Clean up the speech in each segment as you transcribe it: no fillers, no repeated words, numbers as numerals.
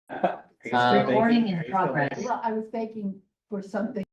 Recording in progress. Well, I was thinking for something.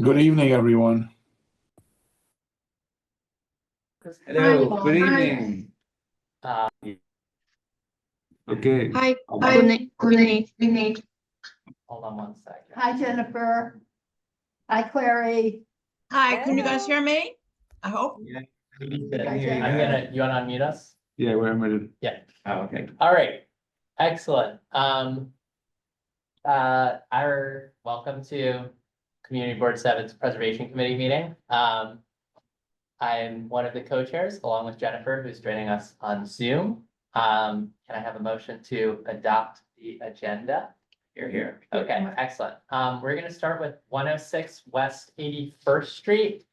Good evening, everyone. Hello, Hi, good Hi. evening. Okay. Hi, Good evening. Hold on one second. Hi, Jennifer. Hi, Clary. Hi, can you guys hear me? I hope. Yeah. I'm gonna, you wanna unmute us? Yeah, we're muted. Yeah. Oh, okay. All right, excellent. Our welcome to Community Board 7's Preservation Committee meeting. I'm one of the co-chairs along with Jennifer, who's joining us on Zoom. Can I have a motion to adopt the agenda? Here. Okay, excellent. We're gonna start with 106 West 81st Street.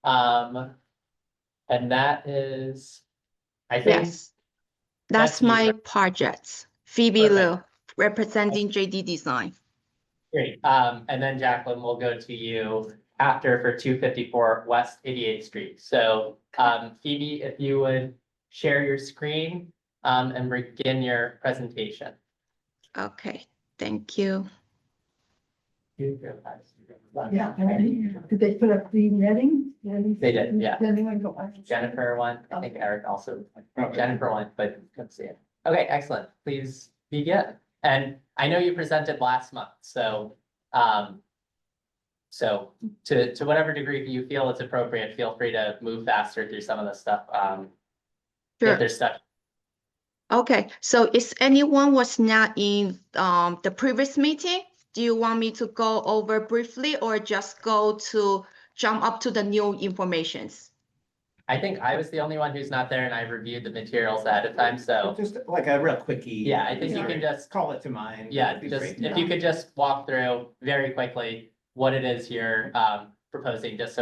And that is, I think. Yes, that's you, my right? project. Phoebe Perfect. Liu, representing JD Design. Great, and then Jacqueline will go to you after for 254 West 88th Street. So, Phoebe, if you would share your screen, and begin your presentation. Okay, thank you. Yeah. Did they put up the netting? They did, yeah. Did anyone go? Jennifer won, I think Eric also, Jennifer won, but couldn't see it. Okay, excellent, please begin. And I know you presented last month, so, to whatever degree you feel it's appropriate, feel free to move faster through some of the stuff, if Sure. there's stuff. Okay, so if anyone was not in the previous meeting, do you want me to go over briefly or just jump up to the new informations? I think I was the only one who's not there and I reviewed the materials ahead of time, so, Just like a real quickie. yeah, I think you can just, Call it to mind. yeah, That'd be just, great. if you could just walk through very quickly what it is you're, proposing, just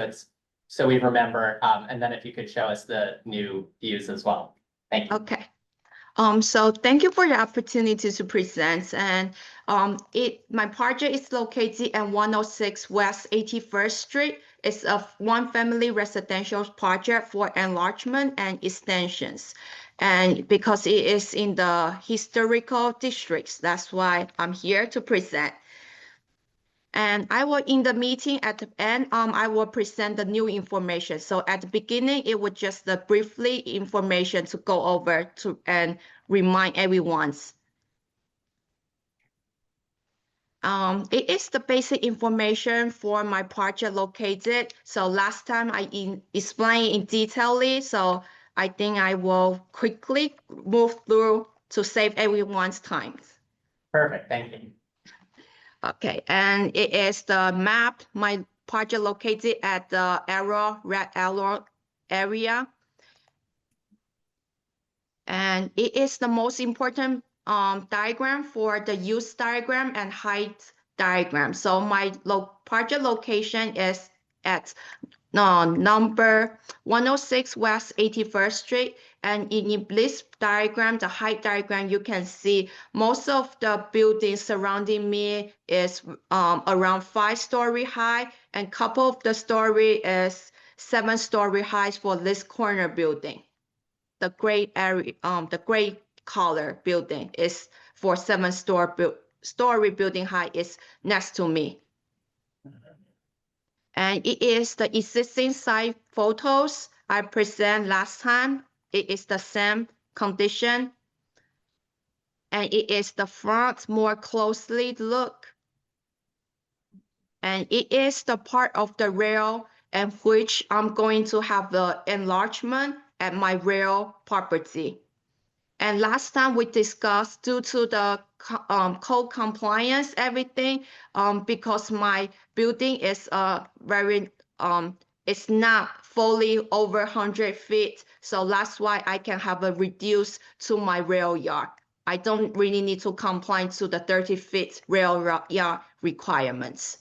so we remember, and then if you could show us the new views as well. Thank you. Okay. So thank you for the opportunity to present, and my project is located at 106 West 81st Street. It's a one-family residential project for enlargement and extensions. And because it is in the historical districts, that's why I'm here to present. And I will, in the meeting at the end, I will present the new information. So at the beginning, it was just the briefly information to go over to and remind everyone. It is the basic information for my project located. So last time I explained in detail, so I think I will quickly move through to save everyone's time. Perfect, thank you. Okay, and it is the map, my project located at the red arrow area. And it is the most important diagram for the use diagram and height diagram. So my project location is at number 106 West 81st Street. And in this diagram, the height diagram, you can see most of the buildings surrounding me is around 5-story high, and couple of the story is 7-story high for this corner building. The gray area, the gray color building is for 7-story building height is next to me. And it is the existing site photos I present last time. It is the same condition. And it is the front more closely look. And it is the part of the rail and which I'm going to have the enlargement at my rail property. And last time we discussed due to the code compliance, everything, because my building is it's not fully over 100 feet. So that's why I can have a reduce to my rail yard. I don't really need to comply to the 30 feet rail yard requirements.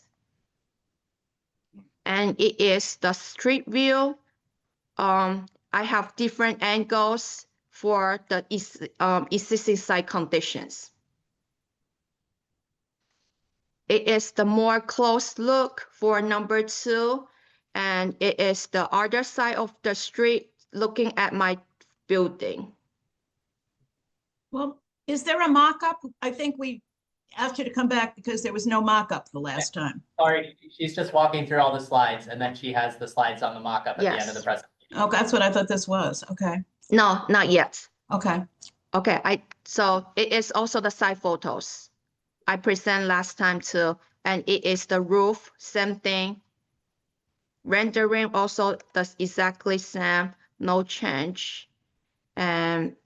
And it is the street view. I have different angles for the existing site conditions. It is the more close look for number 2, and it is the other side of the street looking at my building. Well, is there a mock-up? I think we asked you to come back because there was no mock-up the last time. Sorry, she's just walking through all the slides and then she has the slides on the mock-up at the end of the Yes. presentation. Oh, that's what I thought this was. Okay, No, not yet. okay. Okay, so it is also the side photos I present last time too, and it is the roof, same thing. Rendering also the exactly same, no change. And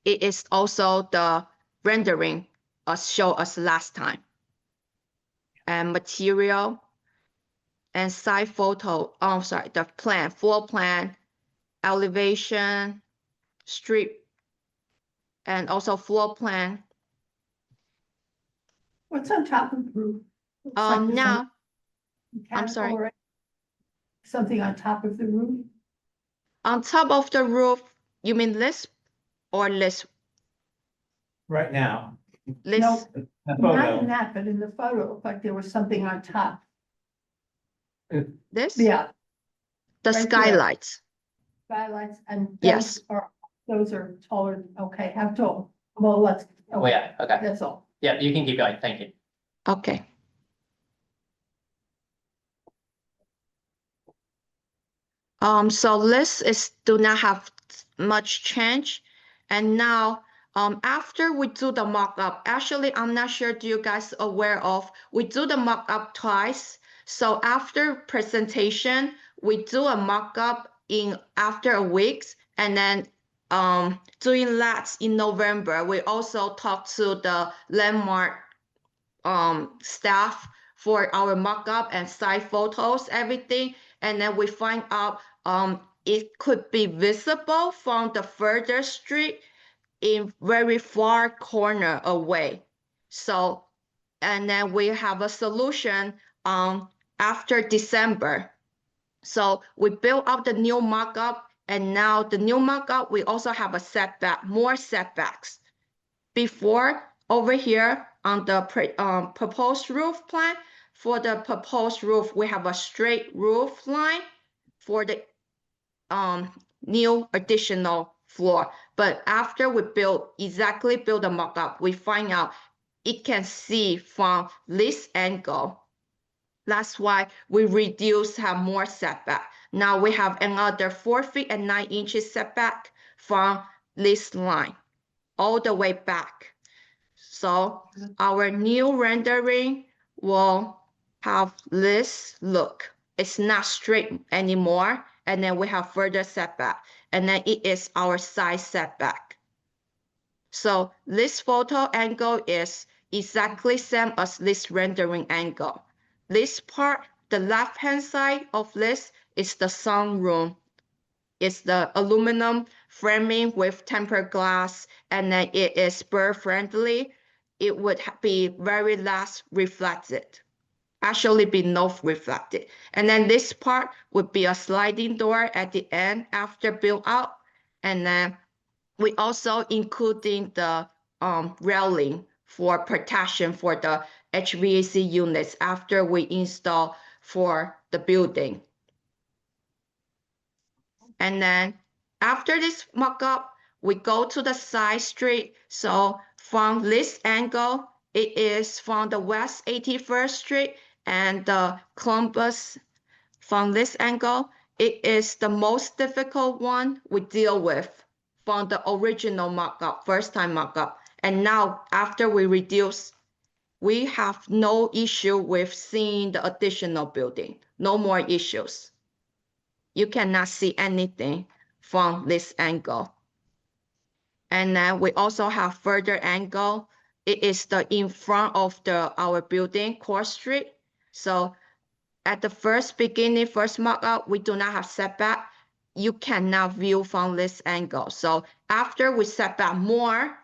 it is also the rendering as show us last time. And material and side photo, the plan, floor plan, elevation, street, and also floor plan. What's on top of the roof? Looks like there's Now, some I'm sorry. mechanical or something on top of the roof? on top of the roof, you mean this or this? Right now, This, No, the not in photo, that, but in the photo, it looked like there was something on top. this? Yeah, The right there. skylights. skylights and Yes. those are taller. Okay, how tall? Well, let's. Oh, yeah, okay. That's all. Yeah, you can keep going. Thank you. Okay. So this is do not have much change. And now, after we do the mock-up, actually, I'm not sure do you guys aware of, we do the mock-up twice. So after presentation, we do a mock-up in after a week, and then doing that in November, we also talk to the landmark staff for our mock-up and site photos, everything. And then we find out it could be visible from the further street in very far corner away. So, and then we have a solution after December. So we built up the new mock-up, and now the new mock-up, we also have a setback, more setbacks. Before, over here on the proposed roof plan, for the proposed roof, we have a straight roof line for the new additional floor. But after we build the mock-up, we find out it can see from this angle. That's why we have more setback. Now we have another 4 feet and 9 inches setback from this line all the way back. So our new rendering will have this look. It's not straight anymore. And then we have further setback. And then it is our side setback. So this photo angle is exactly same as this rendering angle. This part, the left-hand side of this is the sunroom. It's the aluminum framing with tempered glass, and then it is bird friendly. It would be very less reflected. Actually be no reflected. And then this part would be a sliding door at the end after build out. And then we also including the railing for protection for the HVAC units after we install for the building. And then after this mock-up, we go to the side street. So from this angle, it is from the West 81st Street and the Columbus. From this angle, it is the most difficult one we deal with from the original mock-up, first time mock-up. And now after we reduce, we have no issue with seeing the additional building, no more issues. You cannot see anything from this angle. And then we also have further angle. It is the in front of our building, Court Street. So at the first beginning, first mock-up, we do not have setback. You cannot view from this angle. So after we set back more,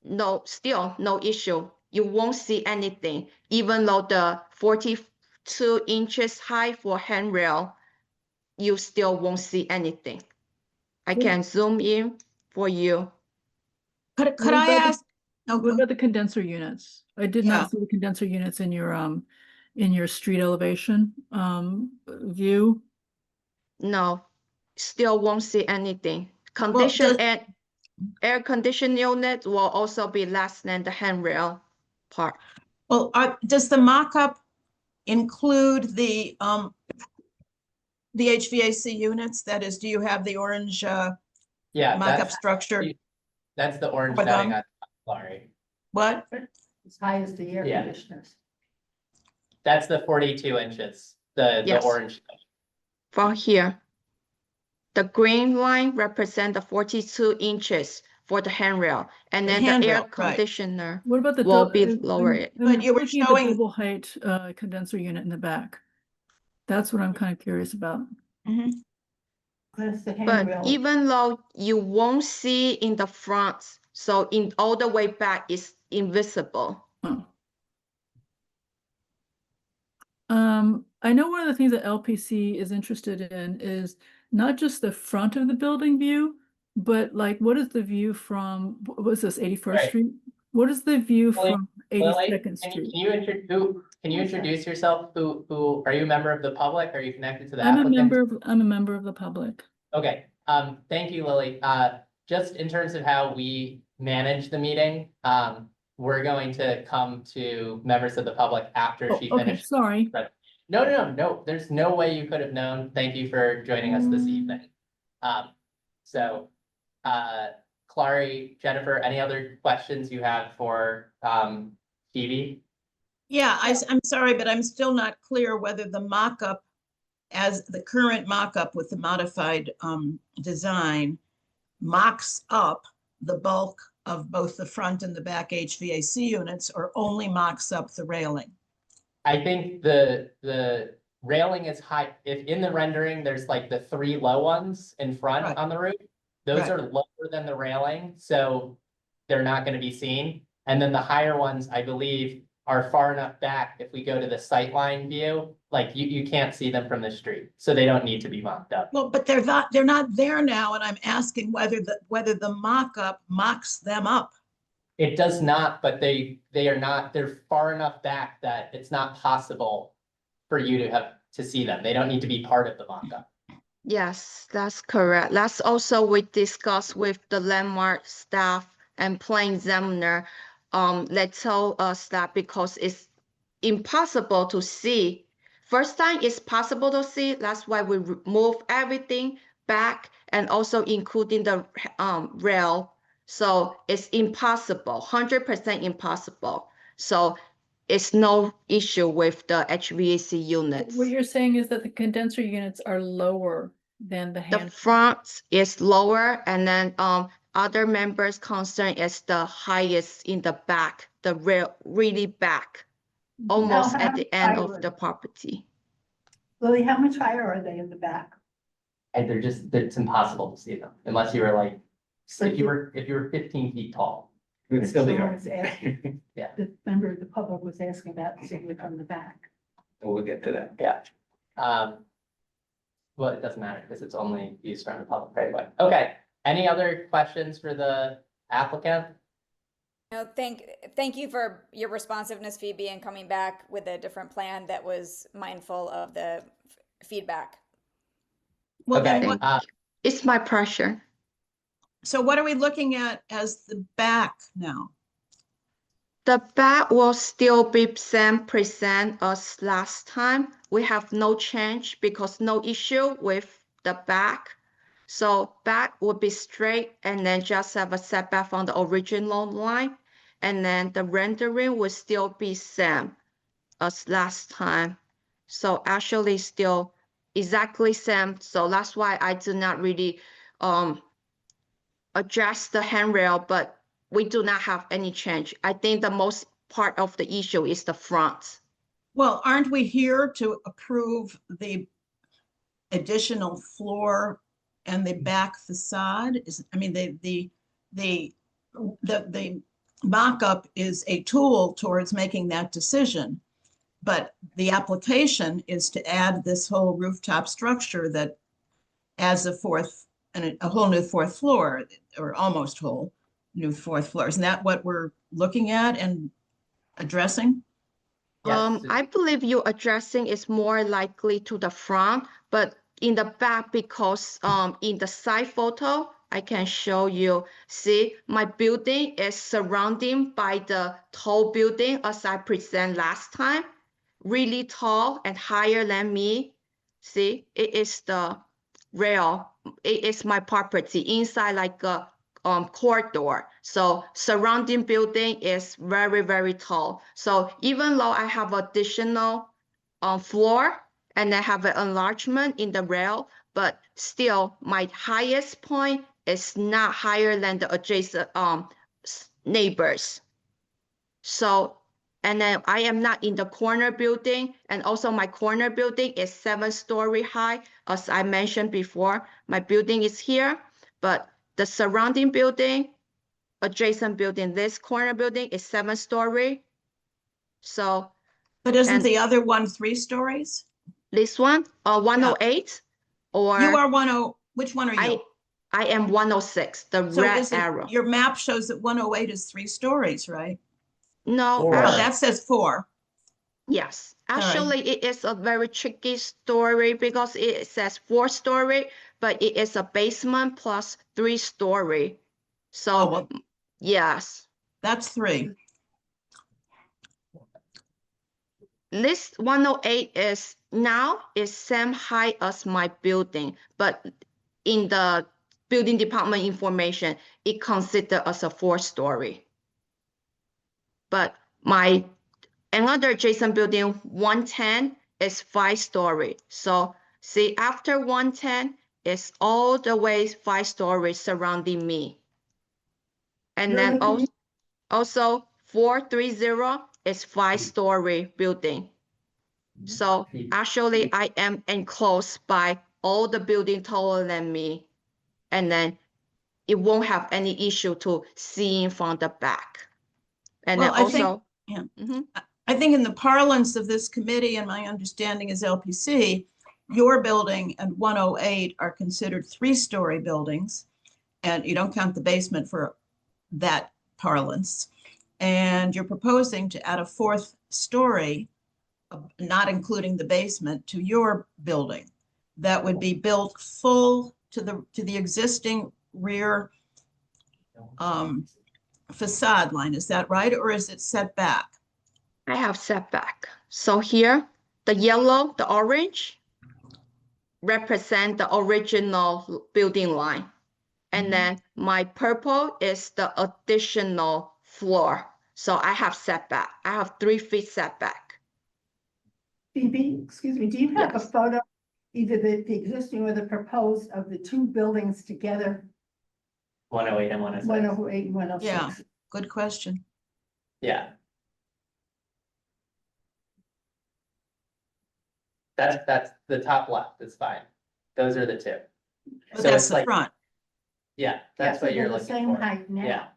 no, still no issue. You won't see anything, even though the 42 inches high for handrail, you still won't see anything. I can zoom in for you. Could What I about the- ask? Oh, What go- about the condenser units? I did Yeah. not see the condenser units in your street elevation, view. No, still won't see anything. Condition does- and air conditioning unit will also be less than the handrail part. Well, does the mock-up include the HVAC units? That is, do you have the orange Yeah, mock-up that's, structure? that's the orange For netting them? on Clary. What? As high as the air Yeah. conditioners. That's the 42 inches, the Yes. orange. From here. The green line represent the 42 inches for the handrail, and The then the handrail, air right. conditioner. What about the? Will dou- be I'm- lower I'm- it. I'm But you were looking at showing- the double height, condenser unit in the back. That's what I'm kind of curious about. Mhm. That's the But even though you won't see in the front, so in all the way back is invisible. Oh. I know one of the things that LPC is interested in is not just the front of the building view, but like, what is the view from, what was this, 81st Right. Street? What is the view Lily- from Lily, 82nd Can Street? you introduce yourself? Who, are you a member of the public? Are you connected to the I'm a applicant? member of the public. Okay, thank you, Lily. Just in terms of how we manage the meeting, we're going to come to members of the public after Oh, she okay, finishes. sorry. No, there's no way you could have known. Thank you for joining us this evening. So, Clary, Jennifer, any other questions you have for, Phoebe? Yeah, I'm sorry, but I'm still not clear whether the mock-up, as the current mock-up with the modified design, mocks up the bulk of both the front and the back HVAC units, or only mocks up the railing. I think the railing is high, if in the rendering, there's like the three low ones in front Right. on the roof. Those Right. are lower than the railing, so they're not gonna be seen. And then the higher ones, I believe, are far enough back, if we go to the sightline view, like you can't see them from the street, so they don't need to be mocked up. Well, but they're not there now, and I'm asking whether the mock-up mocks them up. It does not, but they are not, they're far enough back that it's not possible for you to see them. They don't need to be part of the mock-up. Yes, that's correct. That's also we discussed with the landmark staff and plan examiner. They told us that because it's impossible to see. First time it's possible to see, that's why we move everything back and also including the rail. So it's impossible, 100% impossible. So it's no issue with the HVAC units. What you're saying is that the condenser units are lower than the The hand. front is lower, and then other members' concern is the highest in the back, the really back, almost at the end of the property. Lily, how much higher are they in the back? And it's impossible to see them unless you were like, if you were 15 feet tall. It's still the Someone was asking- Yeah. The member of the public was asking about seeing it from the back. We'll get to that. Yeah. Well, it doesn't matter because it's only used from the public right away. Okay, any other questions for the applicant? No, thank you for your responsiveness, Phoebe, and coming back with a different plan that was mindful of the feedback. Well, then Okay, what, It's my pressure. So what are we looking at as the back now? The back will still be same present as last time. We have no change because no issue with the back. So back will be straight and then just have a setback from the original line. And then the rendering will still be same as last time. So actually still exactly same. So that's why I do not really adjust the handrail, but we do not have any change. I think the most part of the issue is the front. Well, aren't we here to approve the additional floor and the back facade? I mean, the mock-up is a tool towards making that decision. But the application is to add this whole rooftop structure that adds a whole new fourth floor, or almost whole new fourth floor. Isn't that what we're looking at and addressing? Yes. I believe you addressing is more likely to the front, but in the back, because in the side photo, I can show you. See, my building is surrounded by the tall building as I present last time. Really tall and higher than me. See, it is the rail. It is my property inside like a corridor. So surrounding building is very, very tall. So even though I have additional floor and I have an enlargement in the rail, but still my highest point is not higher than the adjacent neighbors. So, and then I am not in the corner building, and also my corner building is 7-story high. As I mentioned before, my building is here, but the surrounding building, adjacent building, this corner building is 7-story. So But isn't And- the other one 3 stories? this one, 108, or You are which one are you? I am 106, the So red is it, arrow. your map shows that 108 is 3 stories, right? No, Four. Oh, that says 4. yes, right. actually, it is a very tricky story because it says 4-story, but it is a basement plus 3-story. So, Oh, well, yes, that's 3. this 108 is now is same height as my building, but in the building department information, it considered as a 4-story. But my another adjacent building, 110, is 5-story. So see, after 110 is all the way 5 stories surrounding me. And then also 430 is 5-story building. So actually I am enclosed by all the building taller than me. And then it won't have any issue to seeing from the back. And Well, then I think- also, yeah. Mhm. I think in the parlance of this committee, and my understanding is LPC, your building and 108 are considered 3-story buildings. And you don't count the basement for that parlance. And you're proposing to add a 4th story, not including the basement, to your building. That would be built full to the existing rear facade line. Is that right? Or is it set back? I have setback. So here, the yellow, the orange represent the original building line. And then my purple is the additional floor. So I have setback. I have 3 feet setback. Phoebe, excuse me, do you have a Yes. photo, either the existing or the proposed of the 2 buildings together, 108 and 106. 108 and 106? Yeah. Good question. Yeah. That's the top left, it's fine. Those are the 2. But So that's it's the like, front. yeah, that's So what you're they're the looking same for. height now. Yeah.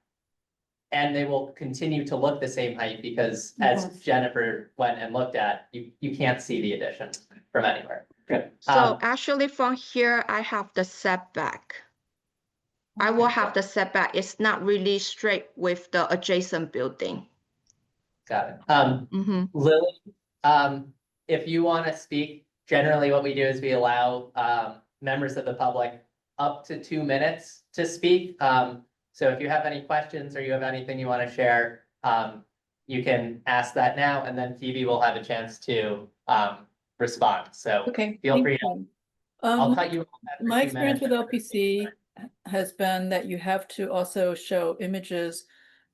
And they will continue to look the same height because as Yes. Jennifer went and looked at, you can't see the addition from anywhere. Good. So actually from here, I have the setback. I will have the setback. It's not really straight with the adjacent building. Got it. Mhm. Lily, if you want to speak, generally what we do is we allow members of the public up to 2 minutes to speak. So if you have any questions or you have anything you want to share, you can ask that now, and then Phoebe will have a chance to respond. So Okay. feel thank free to, you. I'll cut you off after My 2 experience with minutes. LPC has been that you have to also show images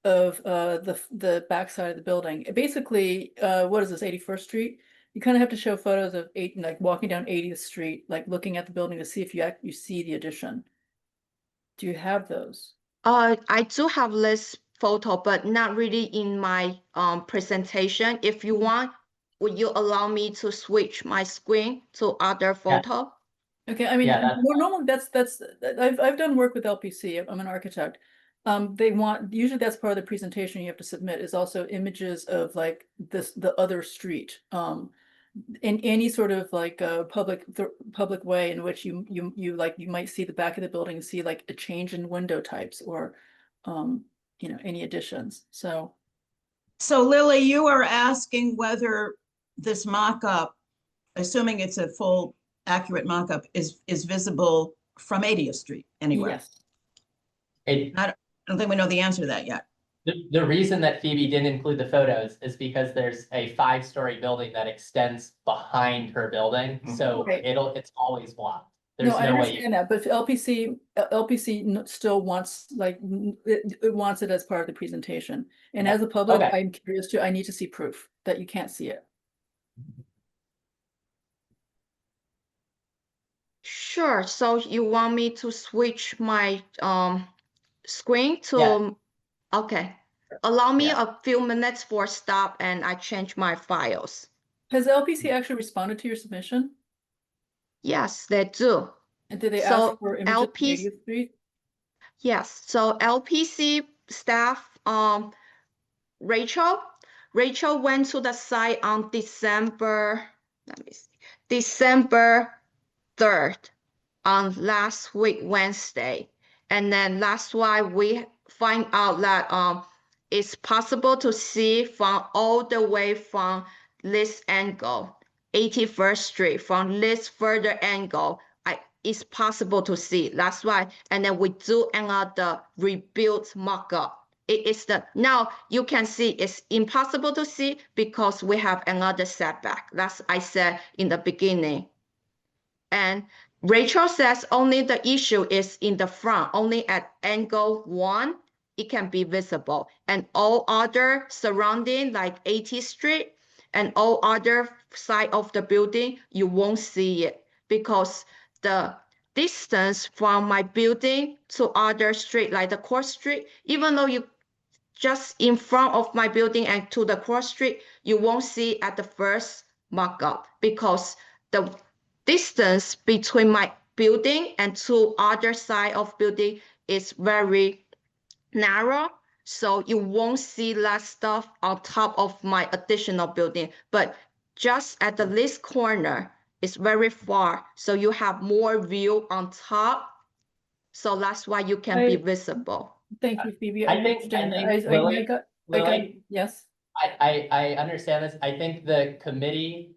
of the backside of the building. Basically, what is this, 81st Street? You kind of have to show photos of like walking down 80th Street, like looking at the building to see if you see the addition. Do you have those? I do have this photo, but not really in my presentation. If you want, would you allow me to switch my screen to other photo? Okay, I mean, Yeah, that's more normally that's I've done work with LPC. I'm an architect. They want, usually that's part of the presentation you have to submit, is also images of like the other street. In any sort of like a public way in which you like, you might see the back of the building and see like a change in window types or you know, any additions. So So Lily, you are asking whether this mock-up, assuming it's a full accurate mock-up, is visible from 80th Street anywhere? yes. I don't think we know the answer to that yet. The reason that Phoebe didn't include the photos is because there's a 5-story building that extends behind her building, so Right. it's always blocked. There's No, I no way. understand that, but LPC still wants, like, it wants it as part of the presentation. And as a public, Okay. I'm curious too, I need to see proof that you can't see it. Sure. So you want me to switch my screen to? Yeah. Okay. Allow me Yeah. a few minutes for stop and I change my files. Has LPC actually responded to your submission? Yes, they do. And did they So ask for images of LPC 80th Street? Yes, so LPC staff, Rachel went to the site on December 3rd, on last week, Wednesday. And then that's why we find out that it's possible to see from all the way from this angle, 81st Street, from this further angle. It's possible to see. That's why. And then we do another rebuilt mock-up. Now you can see it's impossible to see because we have another setback. That's I said in the beginning. And Rachel says only the issue is in the front, only at angle 1, it can be visible. And all other surrounding like 80th Street and all other side of the building, you won't see it because the distance from my building to other street, like the Court Street, even though you just in front of my building and to the Court Street, you won't see at the first mock-up because the distance between my building and to other side of building is very narrow. So you won't see that stuff on top of my additional building, but just at the least corner, it's very far. So you have more view on top. So that's why you can be visible. Thank you, Phoebe. I think Lily, Yes. I understand this. I think the committee,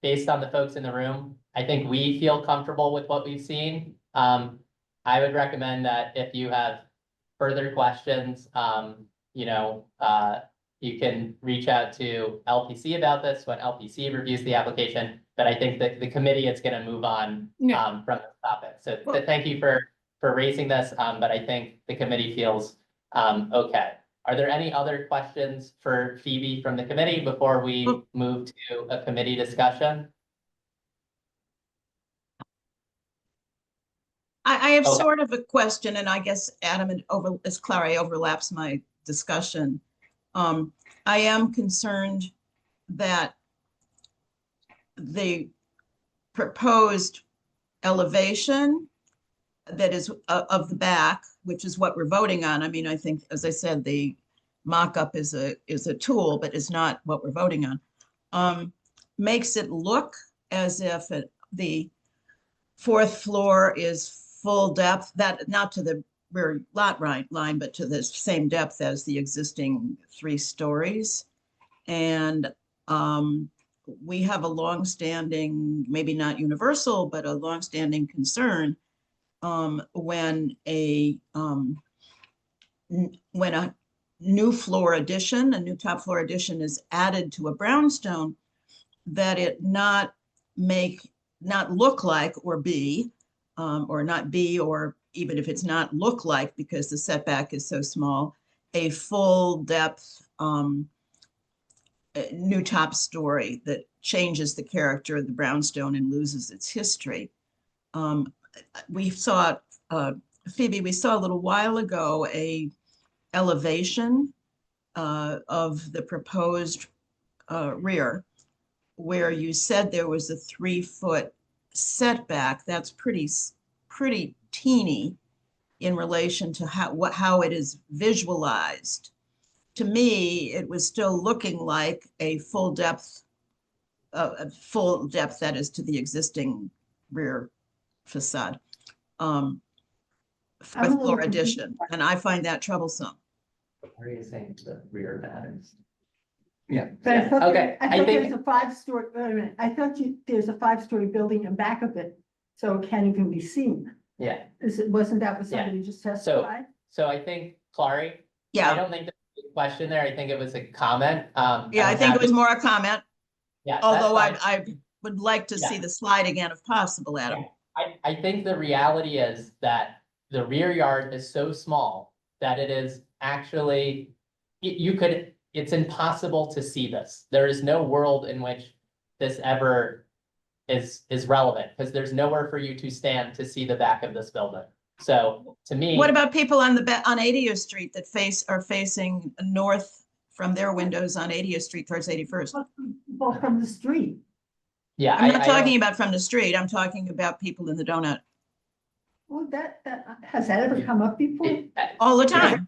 based on the folks in the room, I think we feel comfortable with what we've seen. I would recommend that if you have further questions, you know, you can reach out to LPC about this when LPC reviews the application. But I think that the committee is going to move on from this topic. So thank you for raising this, but I think the committee feels okay. Are there any other questions for Phoebe from the committee before we move to a committee discussion? I have Okay. sort of a question, and I guess Adam and as Clary overlaps my discussion. I am concerned that the proposed elevation that is of the back, which is what we're voting on. I mean, I think, as I said, the mock-up is a tool, but is not what we're voting on. Makes it look as if the 4th floor is full depth, that not to the rear lot line, but to the same depth as the existing 3 stories. And we have a longstanding, maybe not universal, but a longstanding concern when when a new floor addition, a new top floor addition is added to a brownstone, that it not look like or be, or not be, or even if it's not look like, because the setback is so small, a full depth new top story that changes the character of the brownstone and loses its history. We saw, Phoebe, we saw a little while ago a elevation of the proposed rear, where you said there was a 3-foot setback. That's pretty teeny in relation to how it is visualized. To me, it was still looking like a full depth that is to the existing rear facade. I'm a Fifth little floor confused. addition, and I find that troublesome. What are you saying, the rear matters? Yeah. But I thought, Okay, I I thought think- there's a 5-story, wait a minute, I thought there's a 5-story building in back of it, so it can't even be seen. Yeah, Wasn't that what Yeah. somebody just testified? so I think, Clary, I Yeah, don't think there's a question there. I think it was a comment. yeah, I think it was more a comment, Yeah, that's although fine. I would like to see Yeah. the slide again if possible, Adam. I think the reality is that the rear yard is so small that it is actually, it's impossible to see this. There is no world in which this ever is relevant, because there's nowhere for you to stand to see the back of this building. So to me. What about people on on 80th Street that are facing north from their windows on 80th Street towards 81st? Well, from the street. Yeah. I'm not I don't- talking about from the street. I'm talking about people in the donut Well, has that ever come up before? all the time.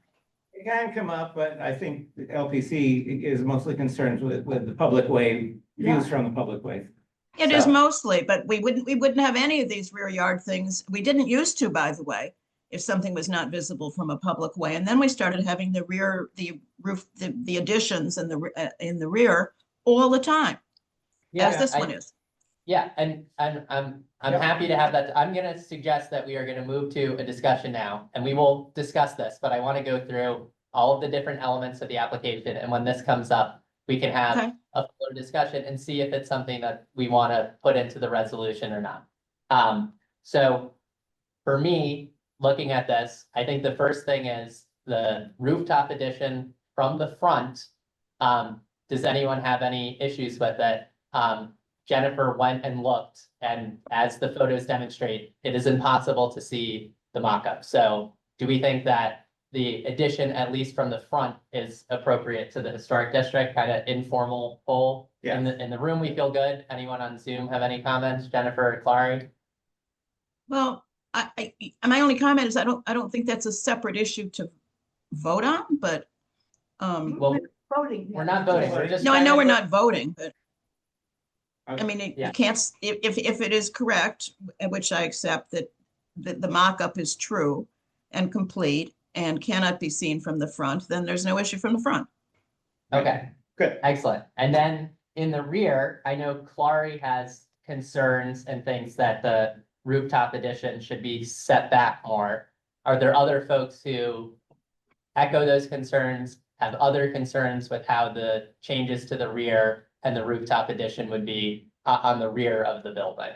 It can come up, but I think the LPC is mostly concerned with the public way, Yeah. views from the public way. It is So- mostly, but we wouldn't have any of these rear yard things. We didn't used to, by the way, if something was not visible from a public way. And then we started having the roof, the additions in the rear all the time, as this one is. Yeah, and I'm happy to have that. I'm gonna suggest that we are gonna move to a discussion now, and we will discuss this, but I want to go through all of the different elements of the application, and when this comes up, we can Okay. have a fuller discussion and see if it's something that we want to put into the resolution or not. So for me, looking at this, I think the first thing is the rooftop addition from the front. Does anyone have any issues with it? Jennifer went and looked, and as the photos demonstrate, it is impossible to see the mock-up. So do we think that the addition, at least from the front, is appropriate to the historic district, kind of informal poll? In the room, we feel good. Anyone on Zoom have any comments? Jennifer or Clary? Well, my only comment is I don't think that's a separate issue to vote on, but, Well, Voting. we're not voting. We're just. no, I know trying we're to- not voting, but I Okay. mean, you Yeah. can't, if it is correct, which I accept that the mock-up is true and complete and cannot be seen from the front, then there's no issue from the front. Okay. Good. Excellent. And then in the rear, I know Clary has concerns and thinks that the rooftop addition should be set back more. Are there other folks who echo those concerns, have other concerns with how the changes to the rear and the rooftop addition would be on the rear of the building?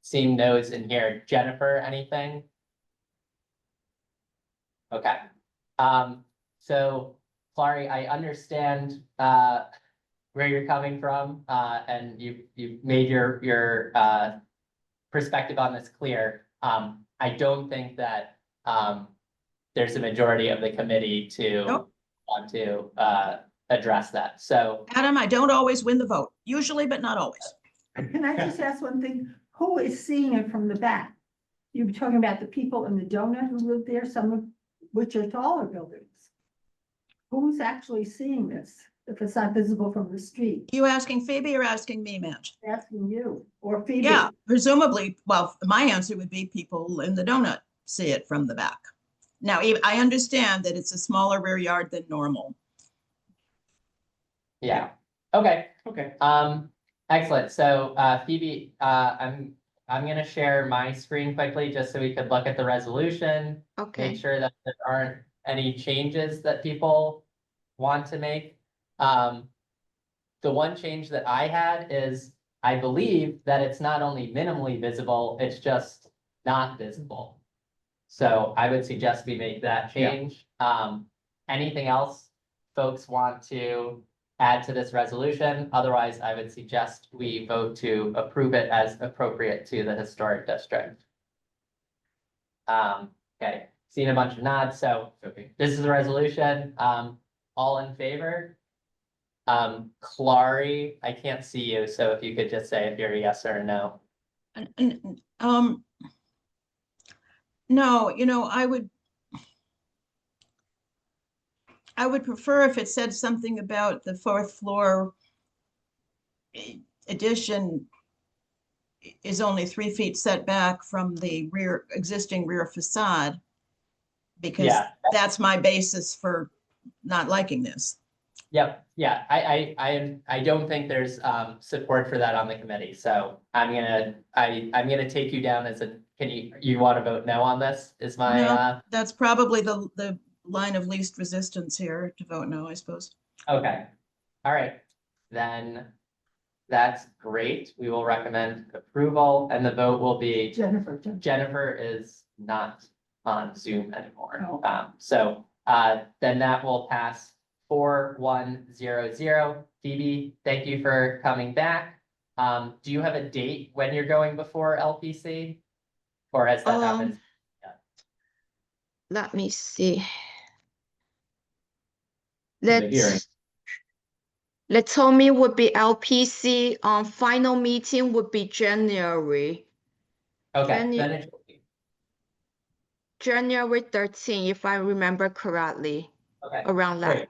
Seeing no's in here. Jennifer, anything? Okay. So Clary, I understand where you're coming from, and you've made your perspective on this clear. I don't think that there's a majority of the committee to Nope. want to address that. So Adam, I don't always win the vote, usually, but not always. Can I just ask one thing? Who is seeing it from the back? You were talking about the people in the donut who live there, some of which are taller buildings. Who's actually seeing this if it's not visible from the street? You asking Phoebe or asking me, Madge? Asking you or Phoebe. Yeah, presumably, well, my answer would be people in the donut see it from the back. Now, I understand that it's a smaller rear yard than normal. yeah, okay. Okay. Excellent. So Phoebe, I'm gonna share my screen quickly just so we could look at the resolution. Make Okay, sure that there aren't any changes that people want to make. The one change that I had is I believe that it's not only minimally visible, it's just not visible. So I would suggest we make that Yeah. change. Anything else folks want to add to this resolution? Otherwise, I would suggest we vote to approve it as appropriate to the historic district. Okay, seeing a bunch of nods, so this is the resolution. All in favor? Clary, I can't see you, so if you could just say if you're a yes or a no. No, I would prefer if it said something about the fourth floor addition is only 3 feet setback from the existing rear facade. Because Yeah. that's my basis for not liking this. Yep, yeah, I don't think there's support for that on the committee, so I'm gonna take you down as a, you want to vote no on this, is my No. That's probably the line of least resistance here to vote no, I suppose. okay. All right, then that's great. We will recommend approval and the vote will be Jennifer is not on Zoom anymore. Oh. So then that will pass 4-1-0-0. Phoebe, thank you for coming back. Do you have a date when you're going before LPC? Or has that happened? let me see. The hearing. They told me would be LPC, final meeting would be January. Okay, then it's January 13, if I remember correctly, okay. around Great.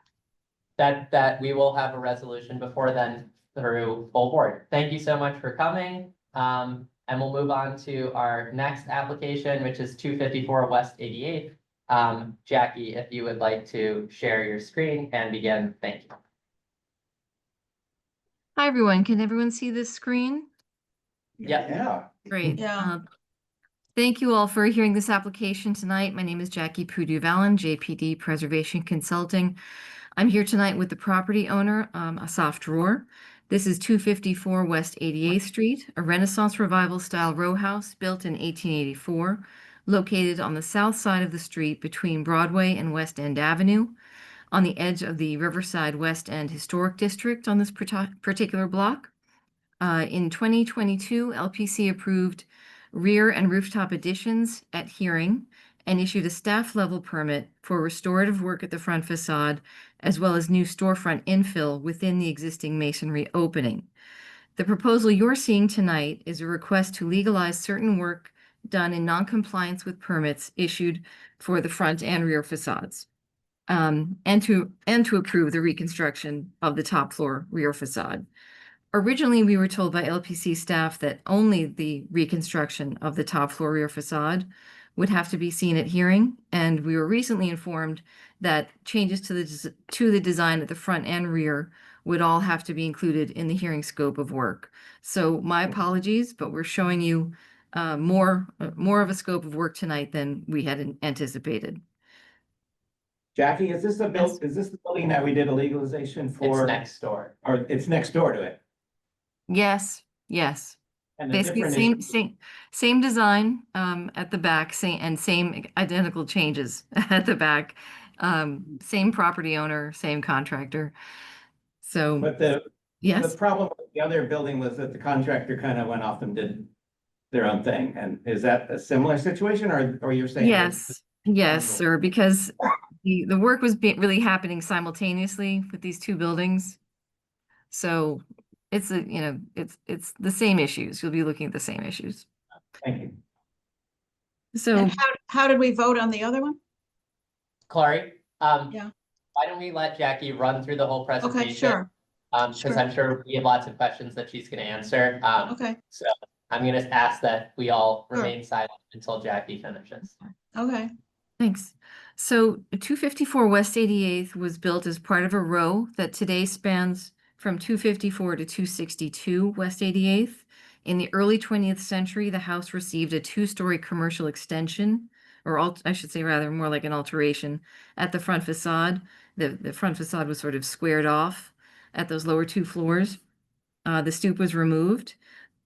That we will have a resolution before then through full board. Thank you so much for coming. And we'll move on to our next application, which is 254 West 88th. Jackie, if you would like to share your screen and begin, thank you. Hi, everyone. Can everyone see this screen? Yep. Yeah. Great. Yeah. Thank you all for hearing this application tonight. My name is Jackie Purdue-Vallon, JPD Preservation Consulting. I'm here tonight with the property owner, Asaf Dror. This is 254 West 88th Street, a Renaissance Revival style row house built in 1884, located on the south side of the street between Broadway and West End Avenue, on the edge of the Riverside West End Historic District on this particular block. In 2022, LPC approved rear and rooftop additions at hearing and issued a staff level permit for restorative work at the front facade, as well as new storefront infill within the existing masonry opening. The proposal you're seeing tonight is a request to legalize certain work done in non-compliance with permits issued for the front and rear facades, and to approve the reconstruction of the top floor rear facade. Originally, we were told by LPC staff that only the reconstruction of the top floor rear facade would have to be seen at hearing, and we were recently informed that changes to the design at the front and rear would all have to be included in the hearing scope of work. So my apologies, but we're showing you more of a scope of work tonight than we had anticipated. Jackie, is this the building that we did a legalization It's for? next door. Or it's next door to it? Yes, yes. And the Basically, different same design at the back, same identical changes at the back. Same property owner, same contractor. So, But the yes, problem with the other building was that the contractor kind of went off and did their own thing. And is that a similar situation or you're saying? yes, sir, because the work was really happening simultaneously with these two buildings. So it's it's the same issues. You'll be looking at the same issues. Thank you. So And how did we vote on the other one? Clary, Yeah. why don't we let Jackie run through the whole presentation? Okay, sure. Because Sure. I'm sure we have lots of questions that she's gonna answer. Okay, So I'm gonna ask that we all Sure. remain silent until Jackie finishes. okay. thanks. So 254 West 88th was built as part of a row that today spans from 254 to 262 West 88th. In the early 20th century, the house received a two-story commercial extension, or I should say rather more like an alteration at the front facade. The front facade was sort of squared off at those lower two floors. The stoop was removed.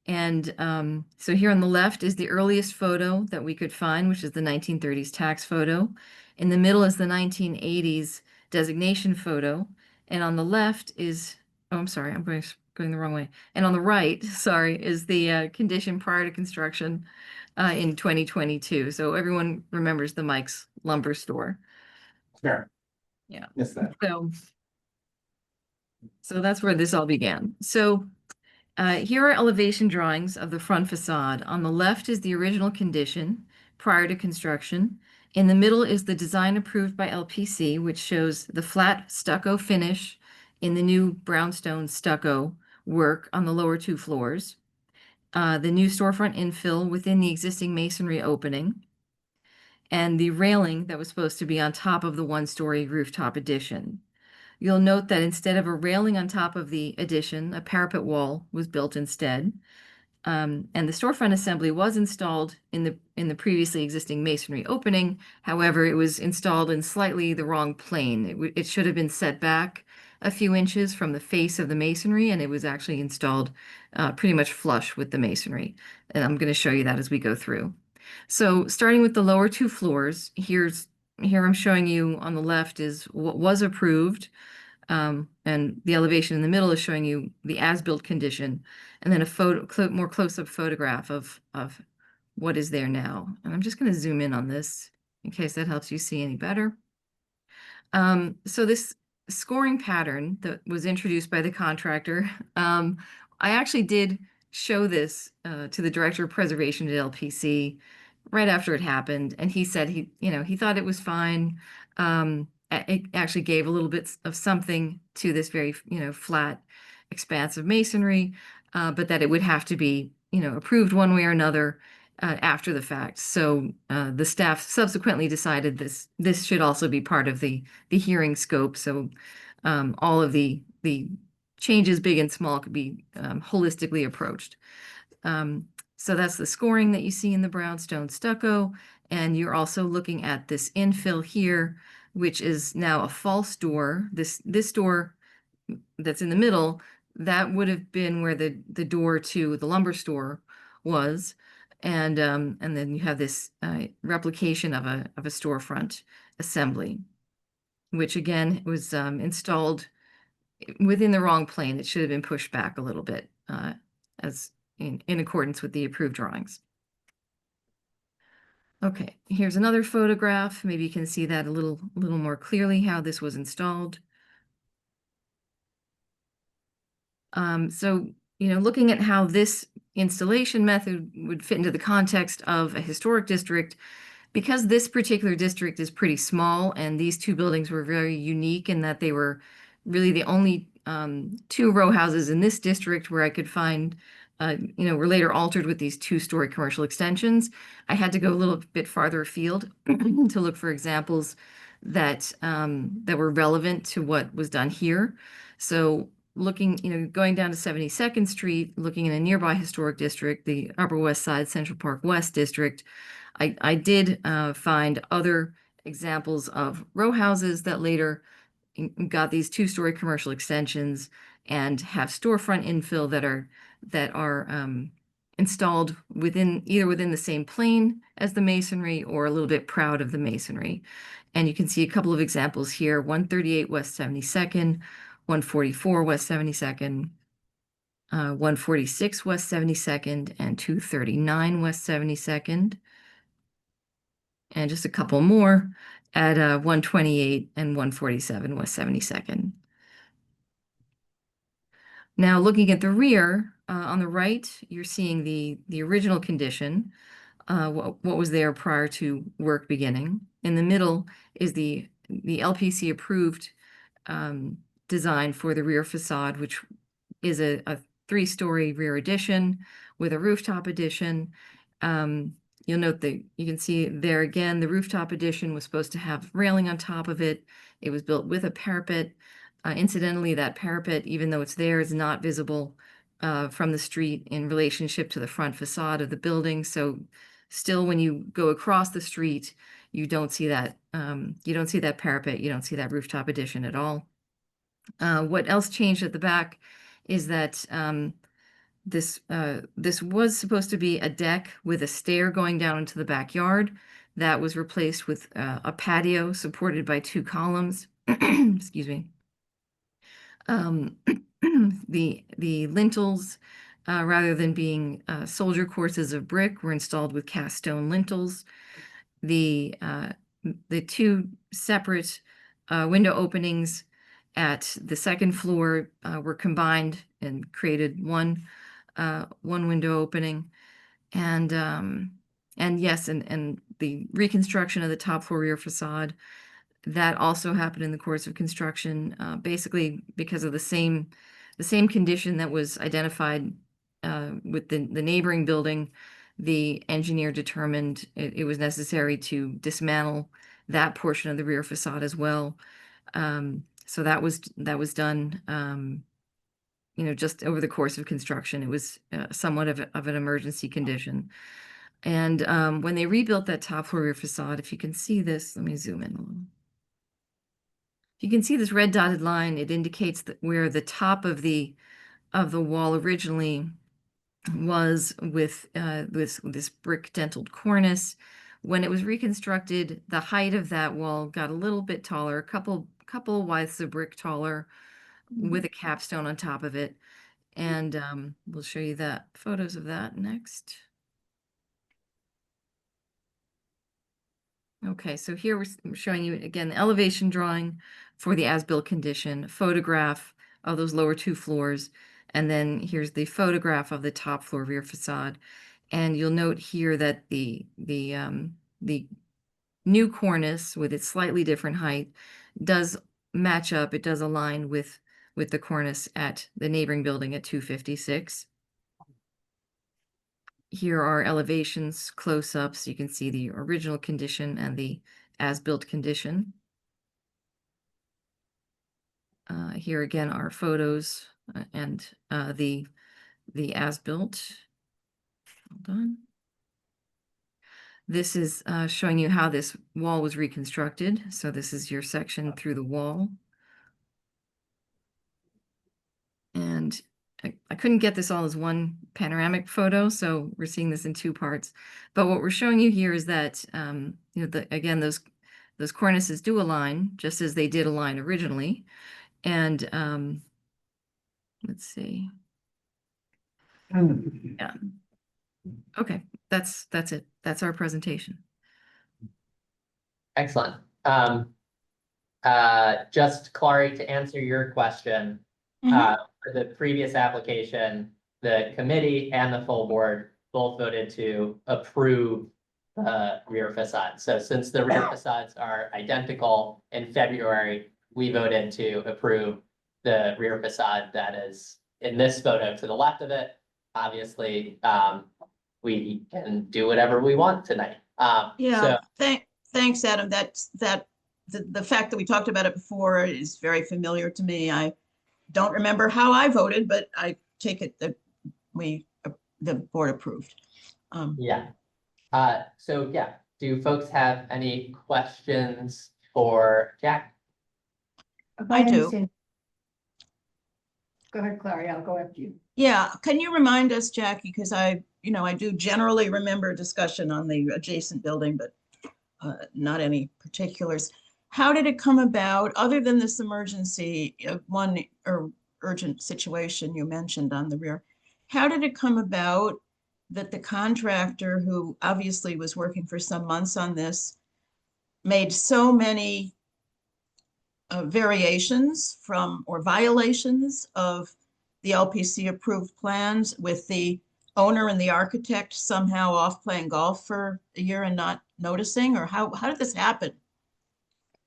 And so here on the left is the earliest photo that we could find, which is the 1930s tax photo. In the middle is the 1980s designation photo. And on the left is, oh, I'm sorry, I'm going the wrong way. And on the right, sorry, is the condition prior to construction in 2022. So everyone remembers the Mike's Lumber Store. Sure. Yeah. Missed that. So that's where this all began. So here are elevation drawings of the front facade. On the left is the original condition prior to construction. In the middle is the design approved by LPC, which shows the flat stucco finish in the new brownstone stucco work on the lower two floors. The new storefront infill within the existing masonry opening, and the railing that was supposed to be on top of the one-story rooftop addition. You'll note that instead of a railing on top of the addition, a parapet wall was built instead. And the storefront assembly was installed in the previously existing masonry opening. However, it was installed in slightly the wrong plane. It should have been set back a few inches from the face of the masonry, and it was actually installed pretty much flush with the masonry. And I'm going to show you that as we go through. So starting with the lower two floors, here I'm showing you on the left is what was approved, and the elevation in the middle is showing you the as-built condition, and then a more close-up photograph of what is there now. And I'm just going to zoom in on this in case that helps you see any better. So this scoring pattern that was introduced by the contractor, I actually did show this to the director of preservation at LPC right after it happened, and he said he thought it was fine. It actually gave a little bit of something to this very flat expanse of masonry, but that it would have to be approved one way or another after the fact. So the staff subsequently decided this should also be part of the hearing scope. So all of the changes, big and small, could be holistically approached. So that's the scoring that you see in the brownstone stucco. And you're also looking at this infill here, which is now a false door. This door that's in the middle, that would have been where the door to the lumber store was. And then you have this replication of a storefront assembly, which again was installed within the wrong plane. It should have been pushed back a little bit as in accordance with the approved drawings. Okay, here's another photograph. Maybe you can see that a little more clearly how this was installed. So, looking at how this installation method would fit into the context of a historic district, because this particular district is pretty small and these two buildings were very unique in that they were really the only two row houses in this district where I could find were later altered with these two-story commercial extensions. I had to go a little bit farther afield to look for examples that were relevant to what was done here. So looking, going down to 72nd Street, looking in a nearby historic district, the Upper West Side Central Park West District, I did find other examples of row houses that later got these two-story commercial extensions and have storefront infill that are installed either within the same plane as the masonry or a little bit proud of the masonry. And you can see a couple of examples here: 138 West 72nd, 144 West 72nd, 146 West 72nd, and 239 West 72nd. And just a couple more at 128 and 147 West 72nd. Now, looking at the rear, on the right, you're seeing the original condition, what was there prior to work beginning. In the middle is the LPC approved design for the rear facade, which is a 3-story rear addition with a rooftop addition. You'll note that you can see there again, the rooftop addition was supposed to have railing on top of it. It was built with a parapet. Incidentally, that parapet, even though it's there, is not visible from the street in relationship to the front facade of the building. So still, when you go across the street, you don't see that parapet, you don't see that rooftop addition at all. What else changed at the back is that this was supposed to be a deck with a stair going down into the backyard. That was replaced with a patio supported by 2 columns. Excuse me. The lintels, rather than being soldier courses of brick, were installed with cast stone lintels. The 2 separate window openings at the second floor were combined and created one window opening. And yes, and the reconstruction of the top floor rear facade, that also happened in the course of construction, basically because of the same condition that was identified with the neighboring building. The engineer determined it was necessary to dismantle that portion of the rear facade as well. So that was done, just over the course of construction. It was somewhat of an emergency condition. And when they rebuilt that top floor rear facade, if you can see this, let me zoom in a little. If you can see this red dotted line, it indicates that where the top of the wall originally was with this brick dentiled cornice. When it was reconstructed, the height of that wall got a little bit taller, a couple widths of brick taller, with a capstone on top of it. And we'll show you that photos of that next. Okay, so here we're showing you again the elevation drawing for the as-built condition, photograph of those lower 2 floors, and then here's the photograph of the top floor rear facade. And you'll note here that the new cornice with its slightly different height does match up. It does align with the cornice at the neighboring building at 256. Here are elevations, close-ups. You can see the original condition and the as-built condition. Here again are photos and the as-built. Hold on. This is showing you how this wall was reconstructed. So this is your section through the wall. And I couldn't get this all as one panoramic photo, so we're seeing this in 2 parts. But what we're showing you here is that, again, those cornices do align, just as they did align originally. And let's see. Yeah. Okay, that's it. That's our presentation. Excellent. Just Clary, to answer your question, for the previous application, the committee and the full board both voted to approve the rear facade. So since the rear facades are identical in February, we voted to approve the rear facade that is in this photo to the left of it. Obviously, we can do whatever we want tonight. Yeah, thanks, Adam. The fact that we talked about it before is very familiar to me. I don't remember how I voted, but I take it that the board approved. Yeah. So yeah, do folks have any questions for Jack? I do. Go ahead, Clary, I'll go after you. Yeah, can you remind us, Jackie, because I do generally remember discussion on the adjacent building, but not any particulars. How did it come about, other than this emergency, one or urgent situation you mentioned on the rear? How did it come about that the contractor, who obviously was working for some months on this, made so many variations from or violations of the LPC approved plans, with the owner and the architect somehow off playing golf for a year and not noticing? Or how did this happen?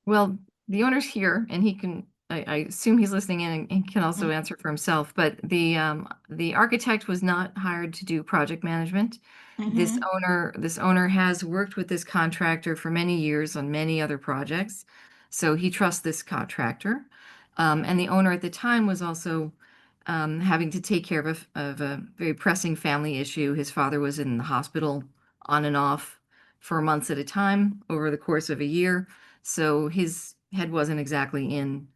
Well, the owner's here, and he can, I assume he's listening in and can also answer for himself, but the architect was not hired to do project management. This owner has worked with this contractor for many years on many other projects, so he trusts this contractor. And the owner at the time was also having to take care of a very pressing family issue. His father was in the hospital on and off for months at a time over the course of a year. So his head wasn't exactly in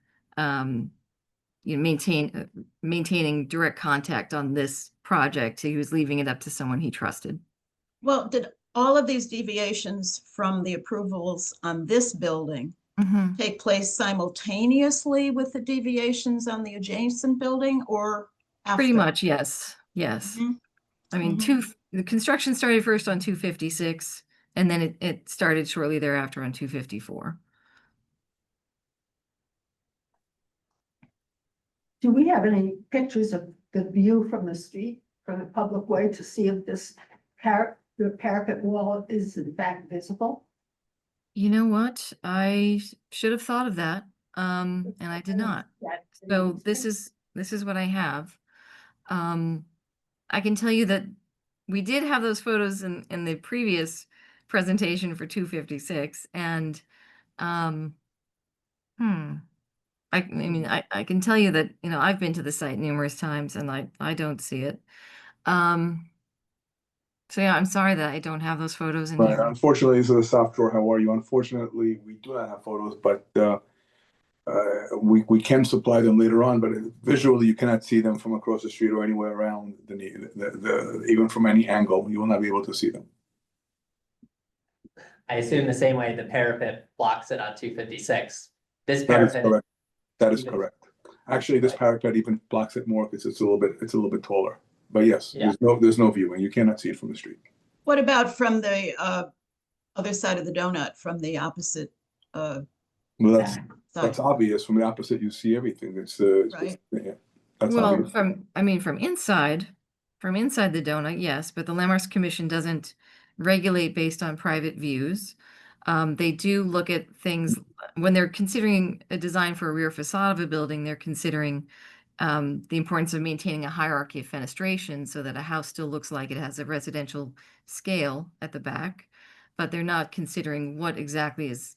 maintaining direct contact on this project. He was leaving it up to someone he trusted. Well, did all of these deviations from the approvals on this building take place simultaneously with the deviations on the adjacent building or after? Pretty much, yes. Yes. Mhm. I mean, the construction started first on 256, and then it started shortly thereafter on 254. Do we have any pictures of the view from the street, from the public way to see if this the parapet wall is in fact visible? You know what? I should have thought of that, and I did not. So this is what I have. I can tell you that we did have those photos in the previous presentation for 256, and I mean, I can tell you that, you know, I've been to the site numerous times and I don't see it. So yeah, I'm sorry that I don't have those photos in Right, here. unfortunately, this is a soft drawer. How are you? Unfortunately, we do not have photos, but we can supply them later on. But visually, you cannot see them from across the street or anywhere around the even from any angle. You will not be able to see them. I assume the same way the parapet blocks it on 256. This That is parapet, correct. That is even- correct. Actually, this parapet even blocks it more because it's a little bit taller. But yes, Yeah. there's no viewing. You cannot see it from the street. What about from the other side of the donut, from the opposite Well, side? that's obvious. From the opposite, you see everything. Right. Yeah, that's Well, obvious. from inside the donut, yes, but the Landmarks Commission doesn't regulate based on private views. They do look at things when they're considering a design for a rear facade of a building. They're considering the importance of maintaining a hierarchy of fenestration so that a house still looks like it has a residential scale at the back, but they're not considering what exactly is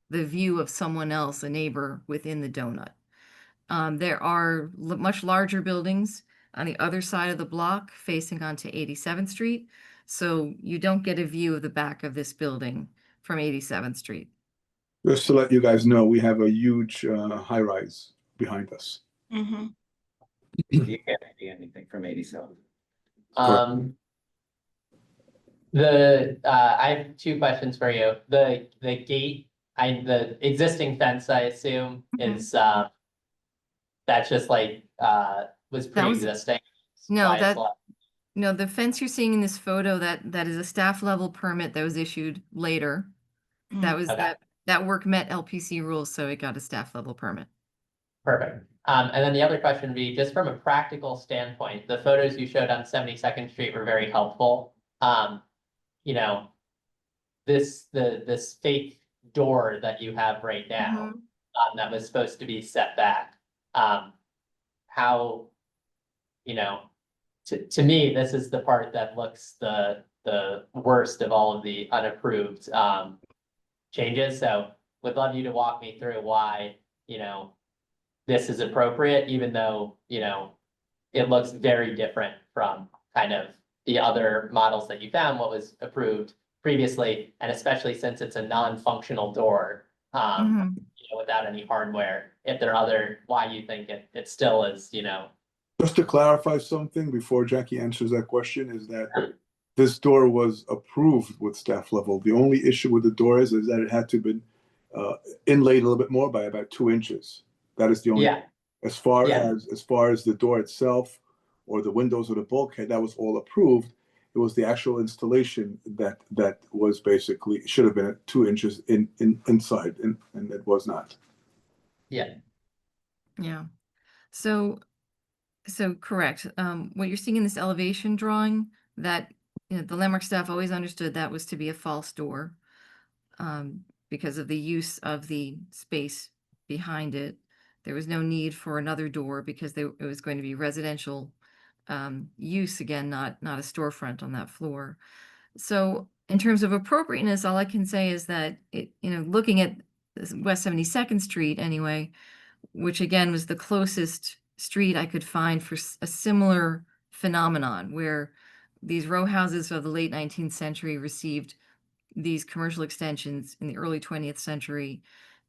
the view of someone else, a neighbor within the donut. There are much larger buildings on the other side of the block facing onto 87th Street. So you don't get a view of the back of this building from 87th Street. Just to let you guys know, we have a huge high rise behind us. Mhm. You can't see anything from 87. I have two questions for you. The gate, the existing fence, I assume, is that's just like was pre-existing. No, Why it's that left. no, the fence you're seeing in this photo, that is a staff level permit that was issued later. That was Okay. that work met LPC rules, so it got a staff level permit. Perfect. And then the other question would be, just from a practical standpoint, the photos you showed on 72nd Street were very helpful. You know, this fake door that you have right now, that was supposed to be set back. How, you know, to me, this is the part that looks the worst of all of the unapproved changes. So would love you to walk me through why, you know, this is appropriate, even though, you know, it looks very different from kind of the other models that you found, what was approved previously, and especially since it's a non-functional door, you know, without any hardware. If there are other, why you think it still is, you know. Just to clarify something before Jackie answers that question is that this door was approved with staff level. The only issue with the door is that it had to be inlaid a little bit more by about 2 inches. That is the only. Yeah. As far as the door itself or the windows or the bulkhead, that was all approved. It was the actual installation that was basically should have been at 2 inches inside, and it was not. Yeah. Yeah. So correct. What you're seeing in this elevation drawing, that, you know, the Landmark staff always understood that was to be a false door, because of the use of the space behind it. There was no need for another door because it was going to be residential use again, not a storefront on that floor. So in terms of appropriateness, all I can say is that looking at West 72nd Street anyway, which again was the closest street I could find for a similar phenomenon where these row houses of the late 19th century received these commercial extensions in the early 20th century.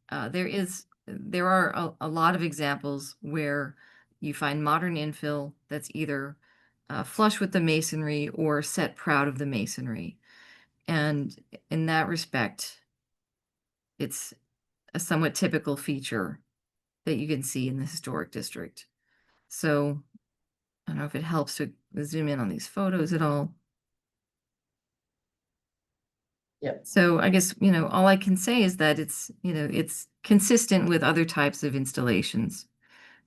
There are a lot of examples where you find modern infill that's either flush with the masonry or set proud of the masonry. And in that respect, it's a somewhat typical feature that you can see in the historic district. So I don't know if it helps to zoom in on these photos at all. Yep. So I guess, all I can say is that it's consistent with other types of installations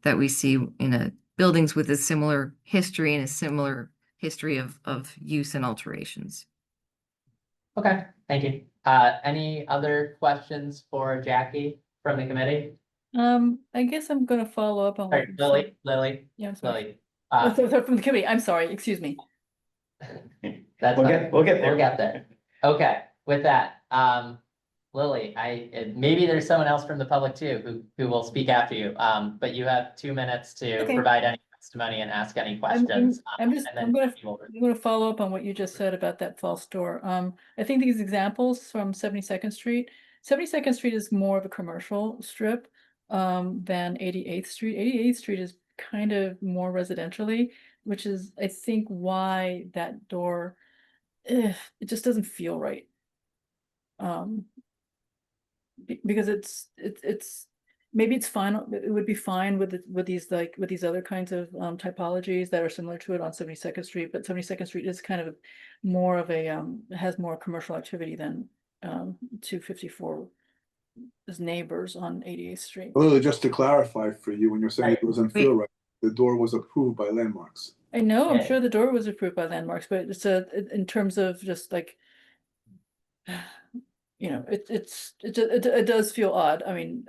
that we see in buildings with a similar history and a similar history of use and alterations. Okay, thank you. Any other questions for Jackie from the committee? I guess I'm gonna follow up on what Sorry, you said. Lily, Yeah, I'm sorry. Lily. From the committee, I'm sorry, excuse me. That's We'll fine. get there. We'll get there. Okay, with that, Lily, maybe there's someone else from the public too who will speak after you. But you have 2 minutes to Okay. provide any testimony and ask any questions. I'm and then you will- gonna follow up on what you just said about that false door. I think these examples from 72nd Street, 72nd Street is more of a commercial strip than 88th Street. 88th Street is kind of more residentially, which is, I think, why that door, it just doesn't feel right. Because it's maybe it's fine. It would be fine with these other kinds of typologies that are similar to it on 72nd Street, but 72nd Street is kind of more of a has more commercial activity than 254 as neighbors on 88th Street. Lily, just to clarify for you, when you're saying it doesn't feel right, the door was approved by Landmarks. I know, I'm Okay. sure the door was approved by Landmarks, but it's in terms of just like, it does feel odd. I mean,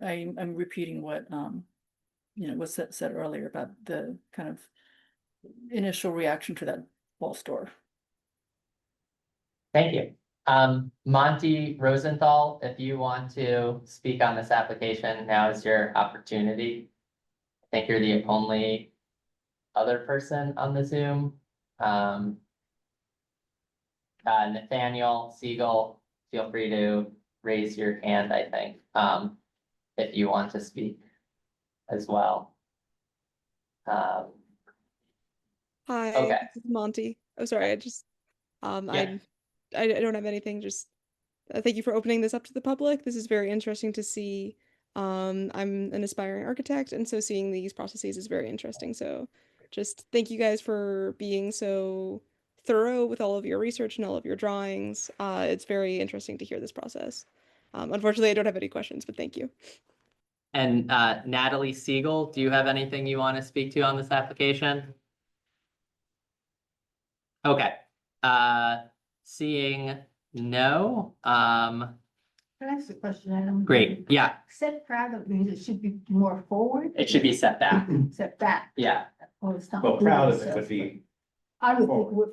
I'm repeating what was said earlier about the kind of initial reaction to that false door. Thank you. Monty Rosenthal, if you want to speak on this application, now is your opportunity. I think you're the only other person on the Zoom. Nathaniel Siegel, feel free to raise your hand, I think, if you want to speak as well. Hi, Okay. this is Monty. Oh, sorry, I just, Yeah. I don't have anything, just thank you for opening this up to the public. This is very interesting to see. I'm an aspiring architect, and so seeing these processes is very interesting. So just thank you guys for being so thorough with all of your research and all of your drawings. It's very interesting to hear this process. Unfortunately, I don't have any questions, but thank you. And Natalie Siegel, do you have anything you want to speak to on this application? Okay, seeing no, Can I ask a question, Adam? great, yeah, Set proud of means it should be more forward, it should be set back, set back. yeah. Well, it's not. Well, proud of it set would be, back. I would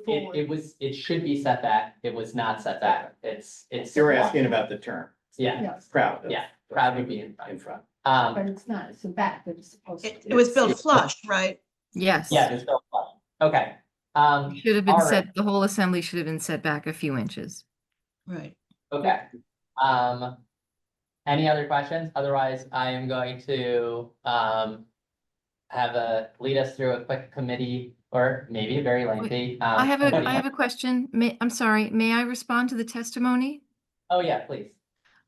think it would forward. It should be set back, it was not set back, it's. you were asking about the term. Yeah, Yes, Proud of. yeah, proud would be in In front. front. but it's not, it's a back, but it's supposed to. It was built flush, right? Yes. Yeah, there's no flush. Okay. Should have been all right. set, the whole assembly should have been set back a few inches. Right. Okay. Any other questions? Otherwise, I am going to lead us through a quick committee or maybe a very lengthy. I have committee. a question. I'm sorry, may I respond to the testimony? Oh, yeah, please.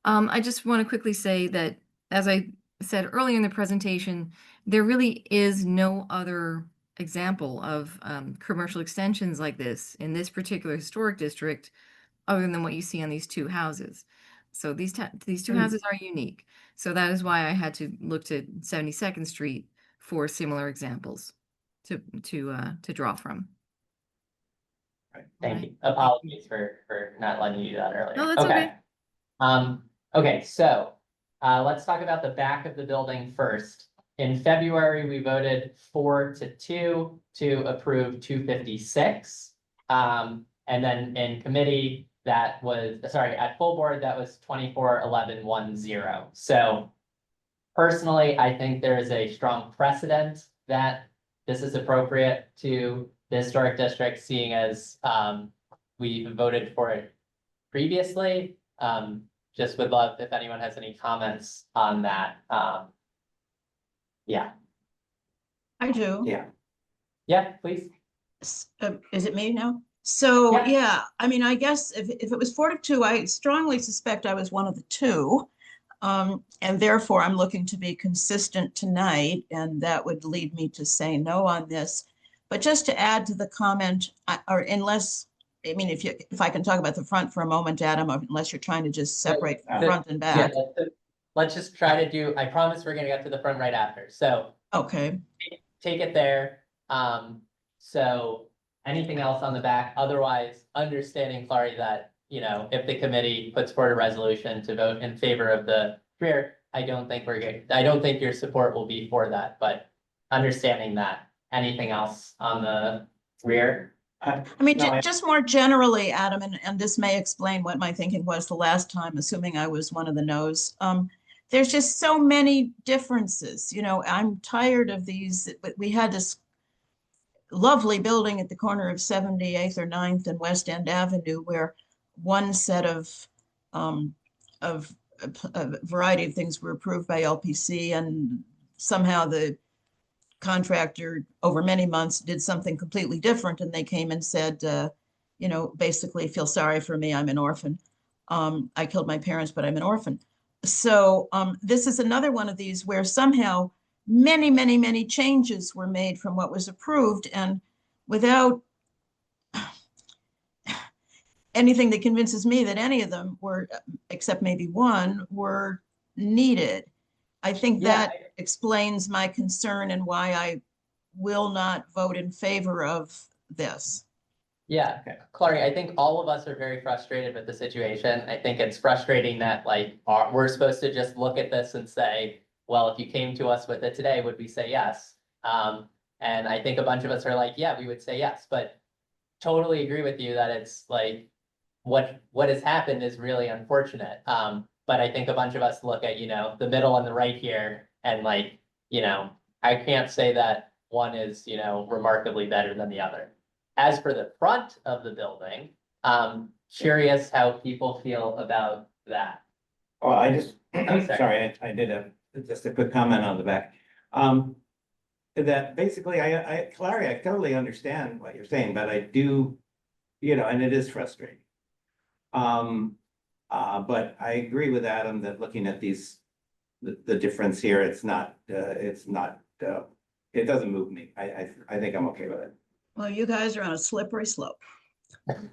I just want to quickly say that, as I said earlier in the presentation, there really is no other example of commercial extensions like this in this particular historic district, other than what you see on these two houses. So these two houses are unique. So that is why I had to look to 72nd Street for similar examples to draw from. Thank you. Apologies for not letting you do that earlier. No, that's okay. Okay, so let's talk about the back of the building first. In February, we voted 4-2 to approve 256. And then in committee, that was, sorry, at full board, that was 24-11-10. So personally, I think there is a strong precedent that this is appropriate to the historic district, seeing as we voted for it previously. Just would love if anyone has any comments on that. Yeah, I do. yeah, please. Is it me now? So, Yeah. yeah, I mean, I guess if it was 4-2, I strongly suspect I was one of the two. And therefore I'm looking to be consistent tonight, and that would lead me to say no on this. But just to add to the comment, or unless, I mean, if I can talk about the front for a moment, Adam, unless you're trying to just separate The- front and Yeah, back. let's just try to do, I promise we're gonna get to the front right after, so Okay. take it there. So anything else on the back? Otherwise, understanding, Clary, that, you know, if the committee puts forward a resolution to vote in favor of the rear, I don't think your support will be for that, but understanding that. Anything else on the rear? I mean, No, just more generally, Adam, and this may explain what my thinking was the last time, assuming I was one of the no's. There's just so many differences, you know, I'm tired of these, but we had this lovely building at the corner of 78th or 9th and West End Avenue, where one set of a variety of things were approved by LPC, and somehow the contractor over many months did something completely different, and they came and said, you know, basically, feel sorry for me, I'm an orphan. I killed my parents, but I'm an orphan. So this is another one of these where somehow many, many, many changes were made from what was approved, and without anything that convinces me that any of them were, except maybe one, were needed. I think Yeah, that explains my concern and why I will not vote in favor of this. Yeah, Clary, I think all of us are very frustrated with the situation. I think it's frustrating that like, we're supposed to just look at this and say, well, if you came to us with it today, would we say yes? And I think a bunch of us are like, yeah, we would say yes, but totally agree with you that it's like, what has happened is really unfortunate. But I think a bunch of us look at, you know, the middle and the right here, and like, you know, I can't say that one is, you know, remarkably better than the other. As for the front of the building, curious how people feel about that. Well, I just, sorry. sorry, I did just a quick comment on the back. That basically, Clary, I totally understand what you're saying, but I do, you know, and it is frustrating. But I agree with Adam that looking at these, the difference here, it doesn't move me. I think I'm okay with it. Well, you guys are on a slippery slope.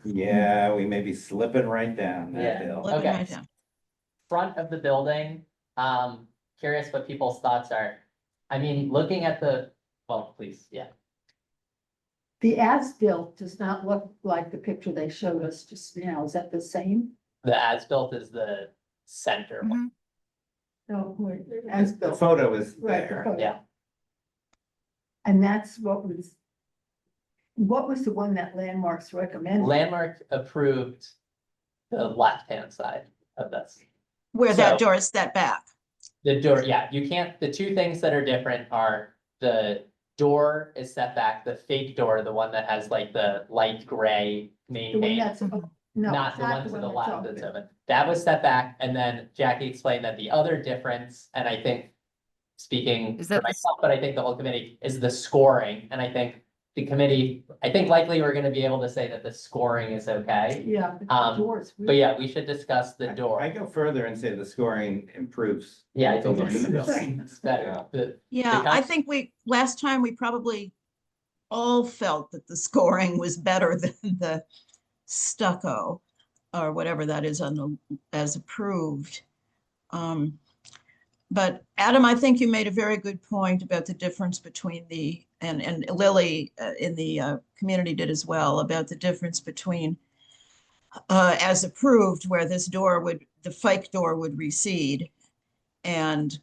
Yeah, we may be slipping right down that Yeah. hill. Slipping Okay. right down. Front of the building, curious what people's thoughts are. I mean, looking at well, please, yeah. The as-built does not look like the picture they showed us just now. Is that the same? The as-built is the center one. No, The as-built. photo is Right, the there. photo. Yeah. And that's what was the one that Landmarks recommended? Landmark approved the left-hand side of this. Where that So- door is set back. The door, yeah, you can't, the two things that are different are the door is set back, the fake door, the one that has like the light gray The main one paint. that's, no, Not the one to the that's left open. that's open. That was set back, and then Jackie explained that the other difference, and I think speaking Is for that the- myself, but I think the whole committee, is the scoring, and I think the committee, I think likely we're gonna be able to say that the scoring is okay. Yeah, but the Um, doors. But yeah, we should discuss the I door. go further and say the scoring improves. Yeah, I think Over the middle. it's better. Yeah, I con- think last time we probably all felt that the scoring was better than the stucco or whatever that is as approved. But Adam, I think you made a very good point about the difference between and Lily in the community did as well, about the difference between as approved, where this the fake door would recede, and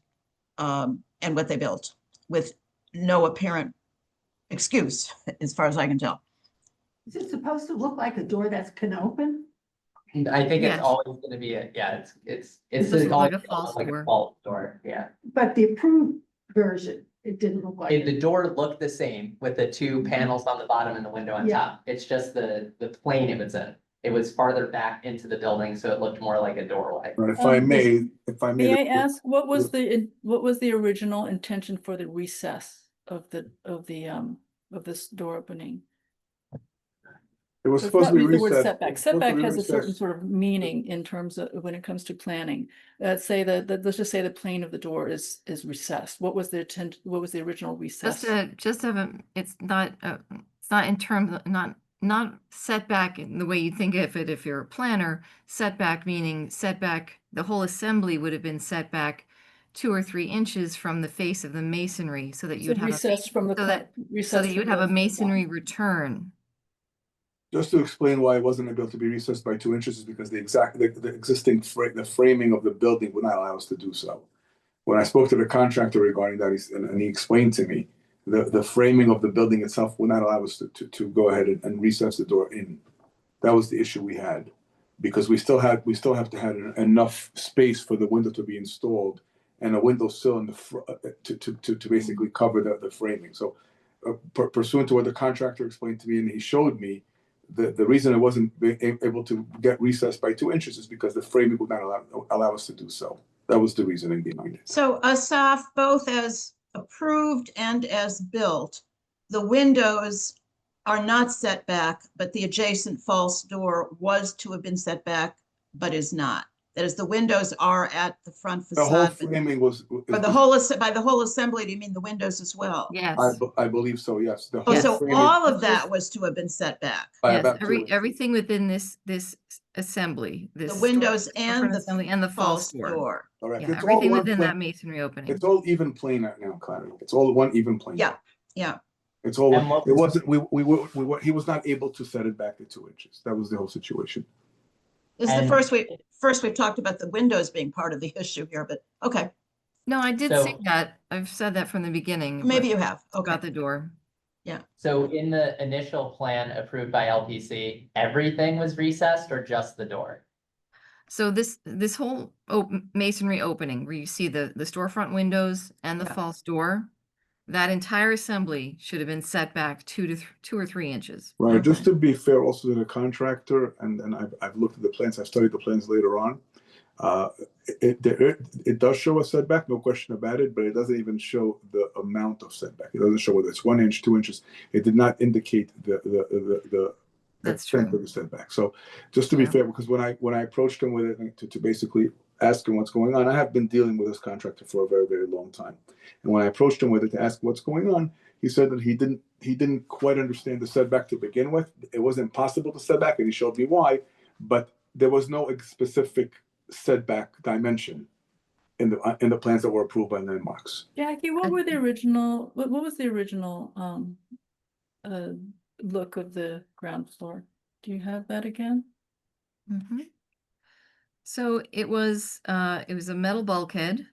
what they built with no apparent excuse, as far as I can tell. Is it supposed to look like a door that can open? I think it's Yes. always gonna be it's It's just always like a false like door. a false door, yeah. But the approved version, it didn't look like The it. door looked the same with the two panels on the bottom and the window on Yeah. top. It's just the plane it was in. It was farther back into the building, so it looked more like a doorway. But if I Um, may, if I may. May I ask, what was the original intention for the recess of this door opening? It was Let's supposed not to be use the word recessed. setback. It was supposed to Setback be has a certain recessed. sort of meaning in terms of, when it comes to planning. Say that, let's just say the plane of the door is recessed. What was the what was the original recess? Just have a, it's not in terms of, not setback in the way you think of it if you're a planner. Setback meaning setback, the whole assembly would have been set back 2 or 3 inches from the face of the masonry, so that you So would have recessed from the, so that so recessed that you would from have a the- masonry return. Just to explain why it wasn't able to be recessed by 2 inches is because the existing the framing of the building would not allow us to do so. When I spoke to the contractor regarding that, and he explained to me, the framing of the building itself would not allow us to go ahead and recess the door in. That was the issue we had, because we still have to have enough space for the window to be installed and a window sill in the to basically cover the framing. So pursuant to what the contractor explained to me, and he showed me, the reason it wasn't able to get recessed by 2 inches is because the framing would not allow us to do so. That was the reasoning behind it. So Asaf, both as approved and as built, the windows are not set back, but the adjacent false door was to have been set back, but is not. That is, the windows are at the front The whole facade. framing was. By the whole assembly, do you mean the windows as well? Yes. I believe so, yes. The Oh, whole so framing all of that was to have been set back. by Yes, about 2 inches. everything within this assembly, The this windows storefront and the assembly and the false door. Correct. Yeah, It's all everything one within plane. that masonry opening. It's all even plane right now, Clary. It's all one even plane. Yeah, yeah. It's all, And what it was- wasn't, he was not able to set it back to 2 inches. That was the whole situation. This is the And- first we've talked about the windows being part of the issue here, but okay, No, I did say So- that. I've said that from the beginning. maybe but you have. Okay. About the door. So in the initial plan approved by LPC, everything was recessed or just the door? So this whole masonry opening where you see the storefront windows and the Yeah. false door, that entire assembly should have been set back 2 or 3 inches. Right, just Okay. to be fair also to the contractor, and I've looked at the plans, I've studied the plans later on. It does show a setback, no question about it, but it doesn't even show the amount of setback. It doesn't show whether it's 1 inch, 2 inches. It did not indicate the That's extent true. of the setback. So just to be Yeah. fair, because when I approached him with it to basically ask him what's going on, I have been dealing with this contractor for a very, very long time. And when I approached him with it to ask what's going on, he said that he didn't quite understand the setback to begin with. It wasn't possible to set back, and he showed me why, but there was no specific setback dimension in the plans that were approved by landmarks. Jackie, what were the original, what was the original look of the ground floor? Do you have that again? Mhm. So it was a metal bulkhead.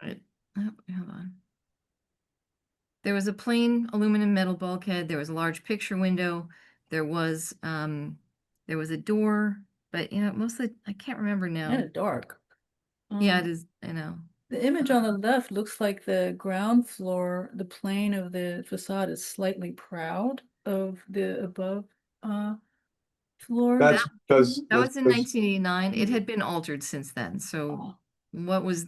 Right. Oh, hold on. There was a plain aluminum metal bulkhead. There was a large picture window. There was a door, but mostly I can't remember now. Kind of dark. Yeah, Um, it is. I know. The image on the left looks like the ground floor, the plane of the facade is slightly proud of the above floor. That's because That was in 1989. It had been altered since then. So Oh. what was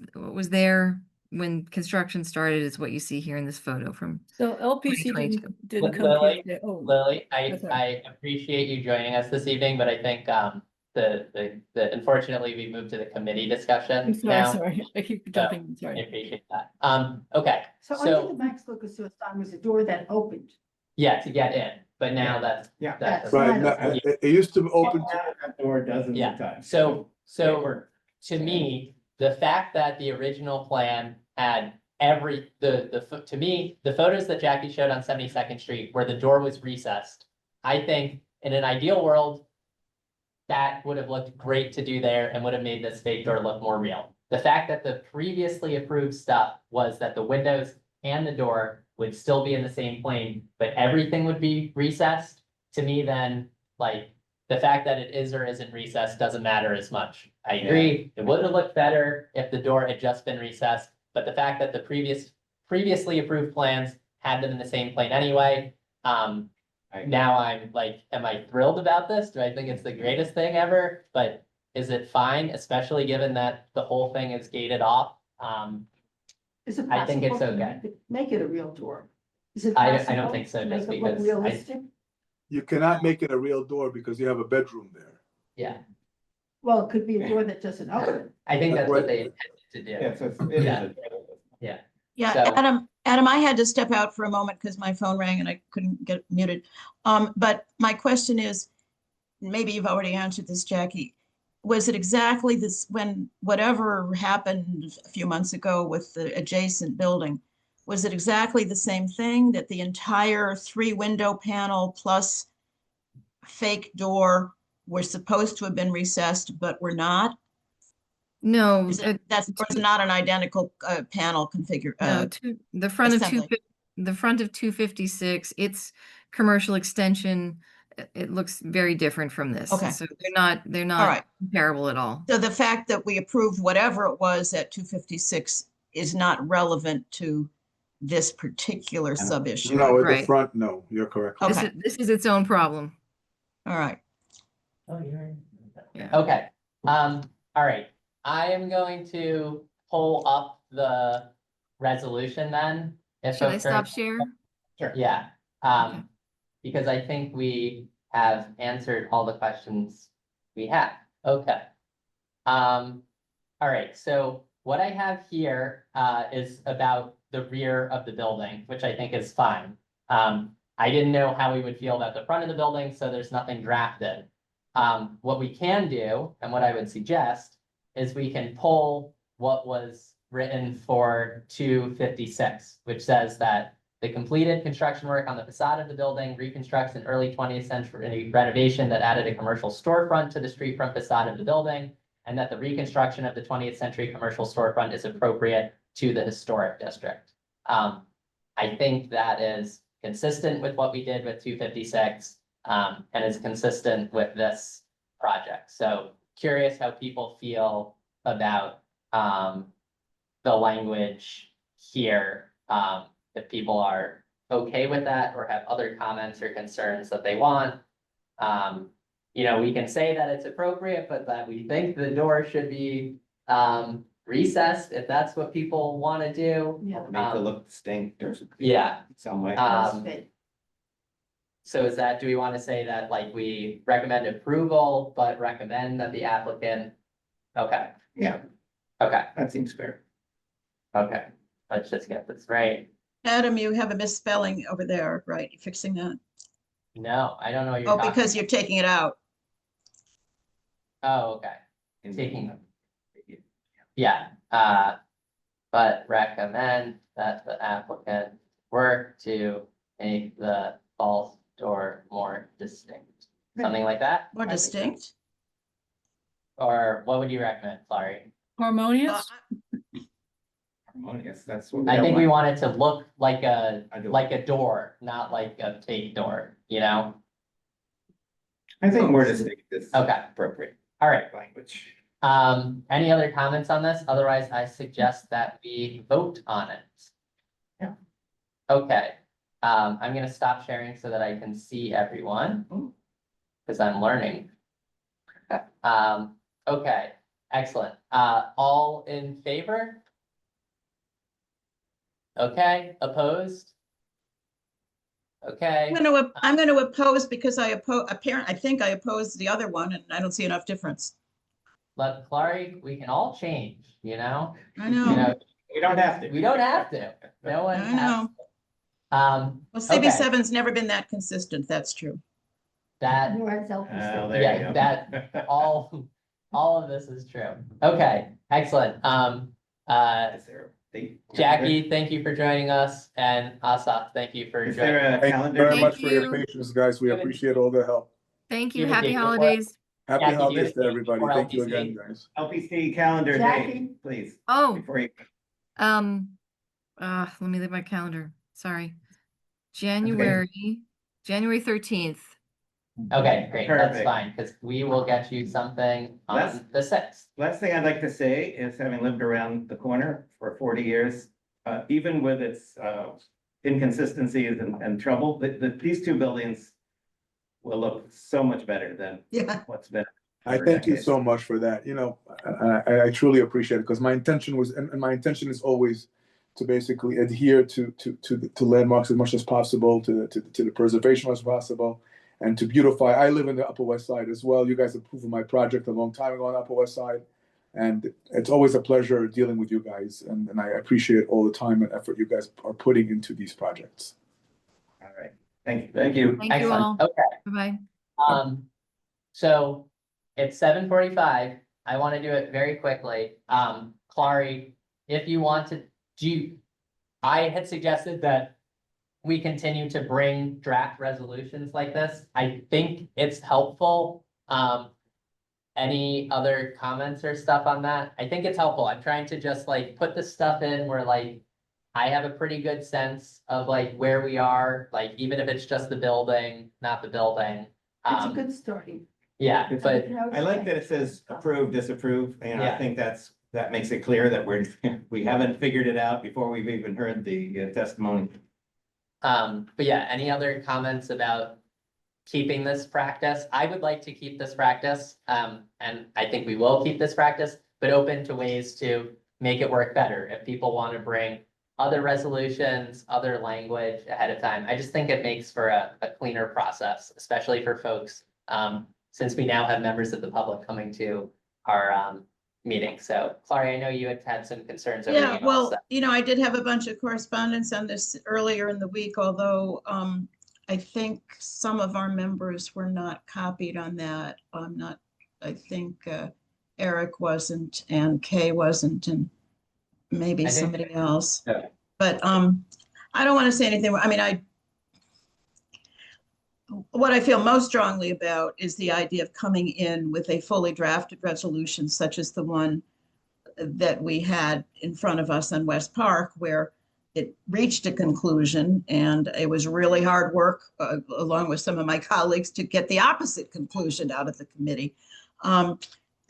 there when construction started is what you see here in this photo from. So LPC 2022. didn't come Lily, to, oh, Lily, That's all right. I appreciate you joining us this evening, but I think the unfortunately we moved to the committee discussion I'm now. sorry, I keep jumping, in, I sorry. appreciate that. Okay, So I think the Max Lucas Suicide was a door that opened. yeah, to get in, but now that's. Yeah. that's- Right, Right. now, it used to open. That door dozens Yeah. of times. So to me, the fact that the original plan had to me, the photos that Jackie showed on 72nd Street where the door was recessed, I think in an ideal world, that would have looked great to do there and would have made this fake door look more real. The fact that the previously approved stuff was that the windows and the door would still be in the same plane, but everything would be recessed, to me then, like, the fact that it is or isn't recessed doesn't matter as much. I agree, it would have looked better if the door had just been recessed, but the fact that the previously approved plans had them in the same plane anyway. Now I'm like, am I thrilled about this? Do I think it's the greatest thing ever? But is it fine, especially given that the whole thing is gated off? Is it I think it's possible to okay. make it a real door? Is it I don't possible think so, to just make it look because I- realistic? You cannot make it a real door because you have a bedroom there. Yeah, Well, it could be a door that doesn't open. I think that's That's what right. they intended to do. Yeah, so it is Yeah. a- Yeah, So- Adam, I had to step out for a moment because my phone rang and I couldn't get muted. But my question is, maybe you've already answered this, Jackie. Was it exactly this, when whatever happened a few months ago with the adjacent building, was it exactly the same thing, that the entire 3-window panel plus fake door were supposed to have been recessed, but were not? No, Is it, that's or it's not an identical panel configure? no, the front of assembly. the front of 256, its commercial extension, it looks very different from this. Okay. So they're not right. comparable at all. So the fact that we approved whatever it was at 256 is not relevant to this particular sub-issue? No, at the Right. front, no, you're correct. Okay. This is its own problem. All right. Oh, you're. Yeah. Okay, all right, I am going to pull up the resolution then. If Should I folks are- stop share? Sure, yeah, Okay. because I think we have answered all the questions we have. Okay. All right, so what I have here is about the rear of the building, which I think is fine. I didn't know how we would feel about the front of the building, so there's nothing drafted. What we can do, and what I would suggest, is we can pull what was written for 256, which says that the completed construction work on the facade of the building reconstructs an early 20th century renovation that added a commercial storefront to the street front facade of the building, and that the reconstruction of the 20th century commercial storefront is appropriate to the historic district. I think that is consistent with what we did with 256, and is consistent with this project. So curious how people feel about the language here. If people are okay with that or have other comments or concerns that they want. We can say that it's appropriate, but that we think the door should be recessed if that's what people want to do. Yeah. Make it look distinct or Yeah. some way. So is that, do we want to say that like we recommend approval, but recommend that the applicant? Okay, Yeah, okay, that seems fair. okay, let's just get this right. Adam, you have a misspelling over there, right? You're fixing that? No, I don't know what you're Oh, talking. because you're taking it out. Oh, okay, taking them. Yeah, but recommend that the applicant work to make the false door more distinct, something like that? More I think- distinct? Or what would you recommend, Laurie? Harmonious? Harmonious, that's what. I think we want. want it to look like I do. like a door, not like a fake door, you know? I think more distinct is Okay, appropriate all right. language. Any other comments on this? Otherwise, I suggest that we vote on it. Yeah. Okay, I'm gonna stop sharing so that I can see everyone. Because I'm learning. Okay, excellent. All in favor? Okay, opposed? Okay, I'm gonna oppose because I think I opposed the other one and I don't see enough difference. let Clary, we can all change, you know? I You know. know, We don't have to. we don't have to. No one I has. know. to. Well, Okay. CB7's never been that consistent, that's true. That, Nor has LPC. There you yeah, go. that, all of this is true. Okay, excellent. Is there a date? Jackie, thank you for joining us, and Asaf, thank you for Is joining. there a Thank you calendar? very Thank much for your you. patience, guys. We appreciate all the help. Thank You you. have a Happy date before? holidays. Happy Jackie, do you holidays have to a date everybody. for Thank you LPC? again, guys. LPC calendar Jackie? date, please, Oh, before you. let me look at my calendar. Sorry. January 13th. Okay, great, that's Perfect. fine, because we will get you something Let's- on the sixth. Last thing I'd like to say is having lived around the corner for 40 years, even with its inconsistencies and trouble, these two buildings will look so much better than Yeah. what's been. I for thank you decades. so much for that. You know, I truly appreciate it because my intention was, and my intention is always to basically adhere to landmarks as much as possible, to the preservation as possible, and to beautify. I live in the Upper West Side as well. You guys approved of my project a long time ago on the Upper West Side, and it's always a pleasure dealing with you guys. And I appreciate all the time and effort you guys are putting into these projects. All right, thank you. Thank you. Thank you all. Excellent, okay. Bye-bye. So it's 7:45. I want to do it very quickly. Clary, if you want to, I had suggested that we continue to bring draft resolutions like this. I think it's helpful. Any other comments or stuff on that? I think it's helpful. I'm trying to just like put the stuff in where like I have a pretty good sense of like where we are, like even if it's just the building, not the building. It's a good starting. Yeah, but I like that it says approve, disapprove, you know, I Yeah. think that makes it clear that we haven't figured it out before we've even heard the testimony. but yeah, any other comments about keeping this practice? I would like to keep this practice, and I think we will keep this practice, but open to ways to make it work better. If people want to bring other resolutions, other language ahead of time, I just think it makes for a cleaner process, especially for folks. Since we now have members of the public coming to our meeting. So Clary, I know you had some concerns over Yeah, email, well, so- you know, I did have a bunch of correspondence on this earlier in the week, although I think some of our members were not copied on that. I think Eric wasn't and Kay wasn't and maybe I think- somebody else. Yeah. But I don't want to say anything. I mean, what I feel most strongly about is the idea of coming in with a fully drafted resolution such as the one that we had in front of us on West Park, where it reached a conclusion and it was really hard work along with some of my colleagues to get the opposite conclusion out of the committee.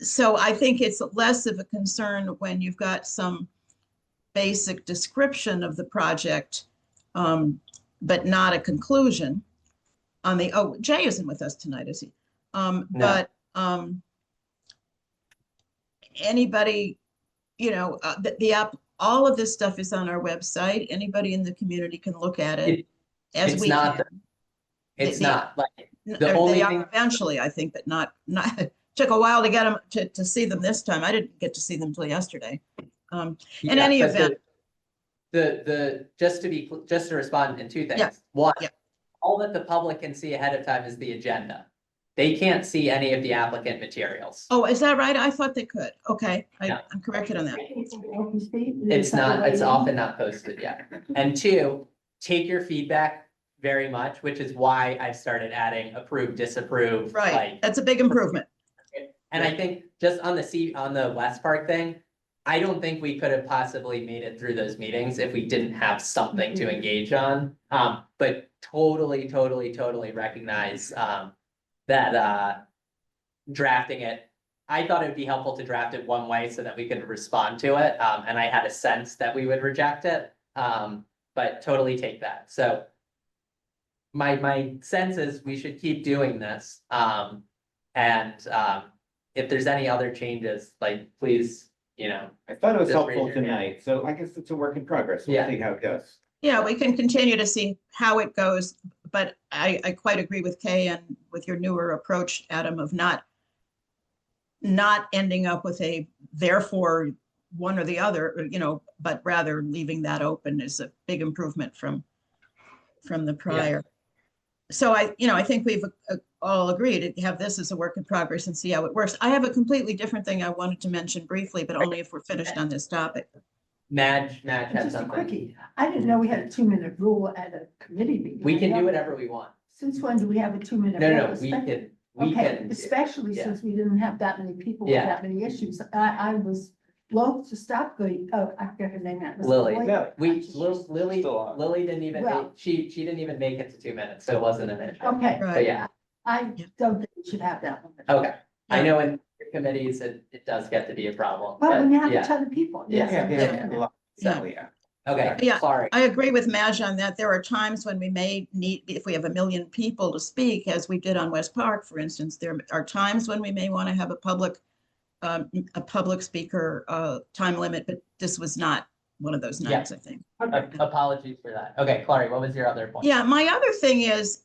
So I think it's less of a concern when you've got some basic description of the project, but not a conclusion. Jay isn't with us tonight, is he? But anybody, you know, all of this stuff is on our website. Anybody in the community can look at it as it's we not can. It's The- not like, They the only are thing, eventually, I think, but not, took a while to get them, to see them this time. I didn't get to see them till yesterday. In yeah, any but event, just to respond in two Yeah, things. One, yeah. all that the public can see ahead of time is the agenda. They can't see any of the applicant materials. oh, is that right? I thought they could. Okay, Yeah. I'm corrected on that. It's not, it's often not posted yet. And two, take your feedback very much, which is why I started adding approve, disapprove, Right, like. that's a big improvement. And I think just on the West Park thing, I don't think we could have possibly made it through those meetings if we didn't have something to engage on. But totally recognize, that, drafting it, I thought it would be helpful to draft it one way so that we could respond to it. And I had a sense that we would reject it. But totally take that. So my sense is we should keep doing this. If there's any other changes, like, please, you know, I thought it was Just raise helpful your hand. tonight, so I guess it's a work in progress. We'll Yeah. see how it goes. Yeah, we can continue to see how it goes, but I quite agree with Kay and with your newer approach, Adam, of not ending up with a therefore one or the other, you know, but rather leaving that open is a big improvement from the prior. So I think we've all agreed to have this as a work in progress and see how it works. I have a completely different thing I wanted to mention briefly, but only if we're finished on this topic. Madge had Just a something. quickie. I didn't know we had a 2-minute rule at a committee meeting. We can I do know- whatever we want. Since when do we have a 2-minute? No, rule? no, we Okay, can. especially yeah. since we didn't have that many people with Yeah. that many issues. I was loath to stop the, I forget her name. That was Lily. Lloyd. No, Lily Still on. didn't even, Well- she didn't even make it to 2 minutes, so it wasn't an issue. Okay. But Right. yeah, I Yeah. don't think we should have that one. Okay, I know in committees, it does get to be a problem, Well, when you but have a yeah, ton of people. Yeah. yes, so, Yeah. okay, Yeah, sorry. I agree with Madge on that. There are times when we may need, if we have 1 million people to speak, as we did on West Park, for instance, there are times when we may want to have a public speaker time limit, but this was not one of those Yeah. nights, I think. Apologies for that. Okay, Clary, what was your other point? Yeah, my other thing is,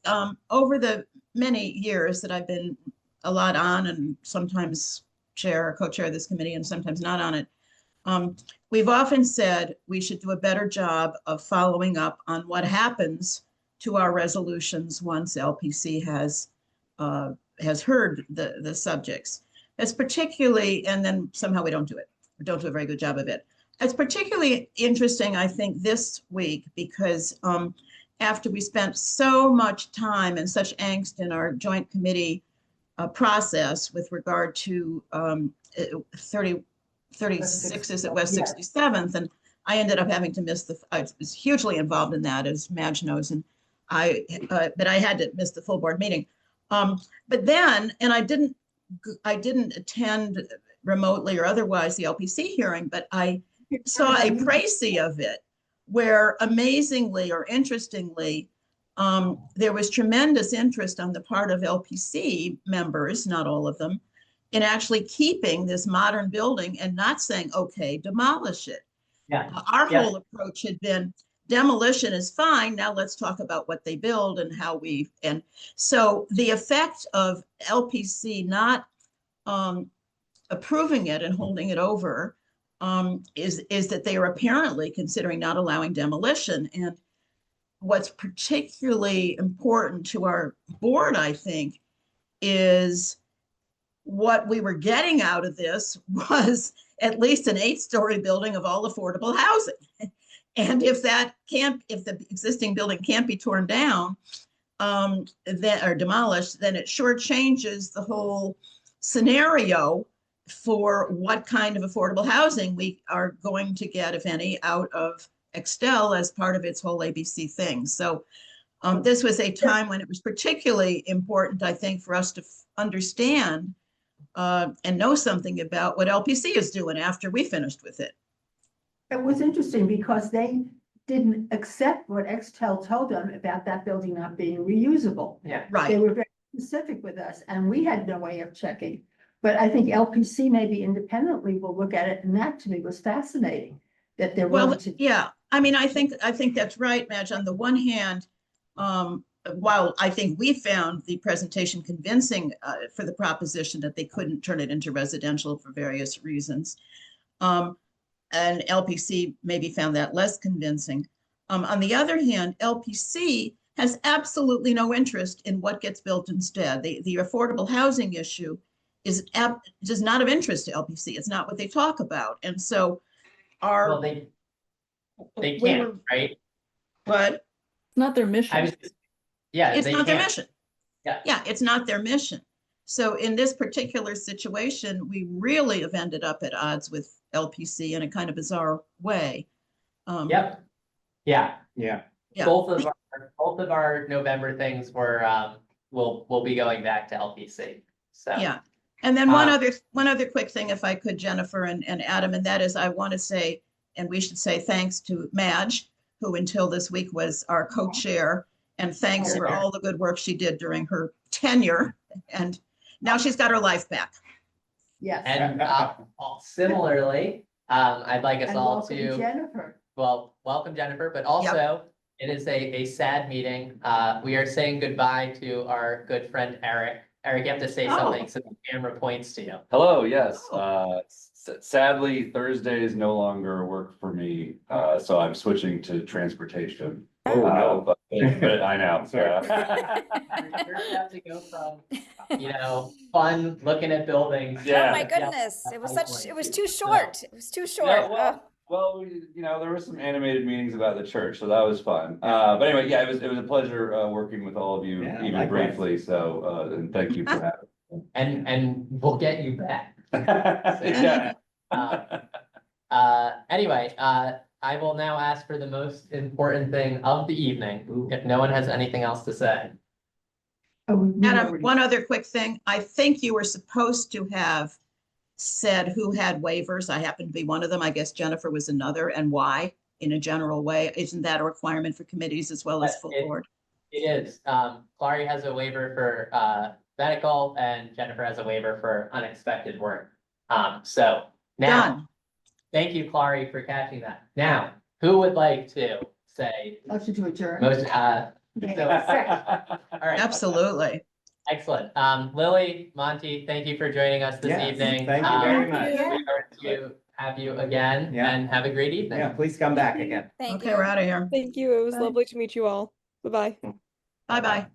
over the many years that I've been a lot on and sometimes chair or co-chair this committee and sometimes not on it, we've often said we should do a better job of following up on what happens to our resolutions once LPC has heard the subjects. It's particularly, and then somehow we don't do it, or don't do a very good job of it. It's particularly interesting, I think, this week because after we spent so much time and such angst in our joint committee process with regard to 36 is at West 67th, and I ended up having to miss I was hugely involved in that, as Madge knows, and but I had to miss the full board meeting. But then, and I didn't attend remotely or otherwise the LPC hearing, but I saw a précis of it where amazingly or interestingly, there was tremendous interest on the part of LPC members, not all of them, in actually keeping this modern building and not saying, okay, demolish it. Yeah. Our Yeah. whole approach had been demolition is fine. Now let's talk about what they build and how and so the effect of LPC not approving it and holding it over is that they are apparently considering not allowing demolition. And what's particularly important to our board, I think, is what we were getting out of this was at least an 8-story building of all affordable housing. And if the existing building can't be torn down or demolished, then it sure changes the whole scenario for what kind of affordable housing we are going to get, if any, out of Extell as part of its whole ABC thing. So this was a time when it was particularly important, I think, for us to understand and know something about what LPC is doing after we finished with it. It was interesting because they didn't accept what Extel told them about that building not being reusable. Yeah. They Right. were very specific with us and we had no way of checking. But I think LPC maybe independently will look at it, and that to me was fascinating, that they're Well, willing to. yeah, I mean, I think that's right, Madge. On the one hand, while I think we found the presentation convincing for the proposition that they couldn't turn it into residential for various reasons, and LPC maybe found that less convincing. On the other hand, LPC has absolutely no interest in what gets built instead. The affordable housing issue is not of interest to LPC. It's not what they talk about. And so Well, they we can't, were- right? But It's not their mission. Yeah, it's they not their can't. mission. Yeah. Yeah, it's not their mission. So in this particular situation, we really have ended up at odds with LPC in a kind of bizarre way. Yep. Yeah, Yeah. Yeah. both of our November things were, will be going back to LPC, so. Yeah. And then one Uh, other quick thing, if I could, Jennifer and Adam, and that is I want to say, and we should say thanks to Madge, who until this week was our co-chair, and thanks for all the good work she did during her tenure. And now she's got her life back. Yes. And similarly, I'd like us And all welcome to, Jennifer. well, welcome Jennifer, but also it is a sad meeting. We are saying goodbye to our good friend Eric. Eric, you have to say something so the camera points to you. Hello, yes. Sadly, Thursdays no longer work for me, so I'm switching to transportation. Oh, no. But I know. Sorry. yeah. You have to go from, fun looking at buildings. Yeah. Oh my goodness, it was too short. It was too short. Yeah, well, there were some animated meetings about the church, so that was fun. But anyway, yeah, it was a pleasure working with all of you, Yeah, even likewise. briefly. So, and thank you for having And we'll get you back. me. Yeah. Anyway, I will now ask for the most important thing of the evening, if no one has anything else to say. Oh, we Adam, already- one other quick thing. I think you were supposed to have said who had waivers. I happen to be one of them. I guess Jennifer was another, and why, in a general way. Isn't that a requirement for committees as well as full board? It is. Clary has a waiver for medical and Jennifer has a waiver for unexpected work. So now, Done. thank you, Clary, for catching that. Now, who would like to say Motion to adjourn. most, Okay, so- second. all right, Absolutely. excellent. Lily, Monty, thank you for joining us this Yes, evening. thank you very much. We hope to have you again Yeah. and have a great evening. Yeah, please come back again. Thank Okay, you. we're out of here. Thank you. It was Bye. lovely to meet you all. Bye-bye. Bye-bye.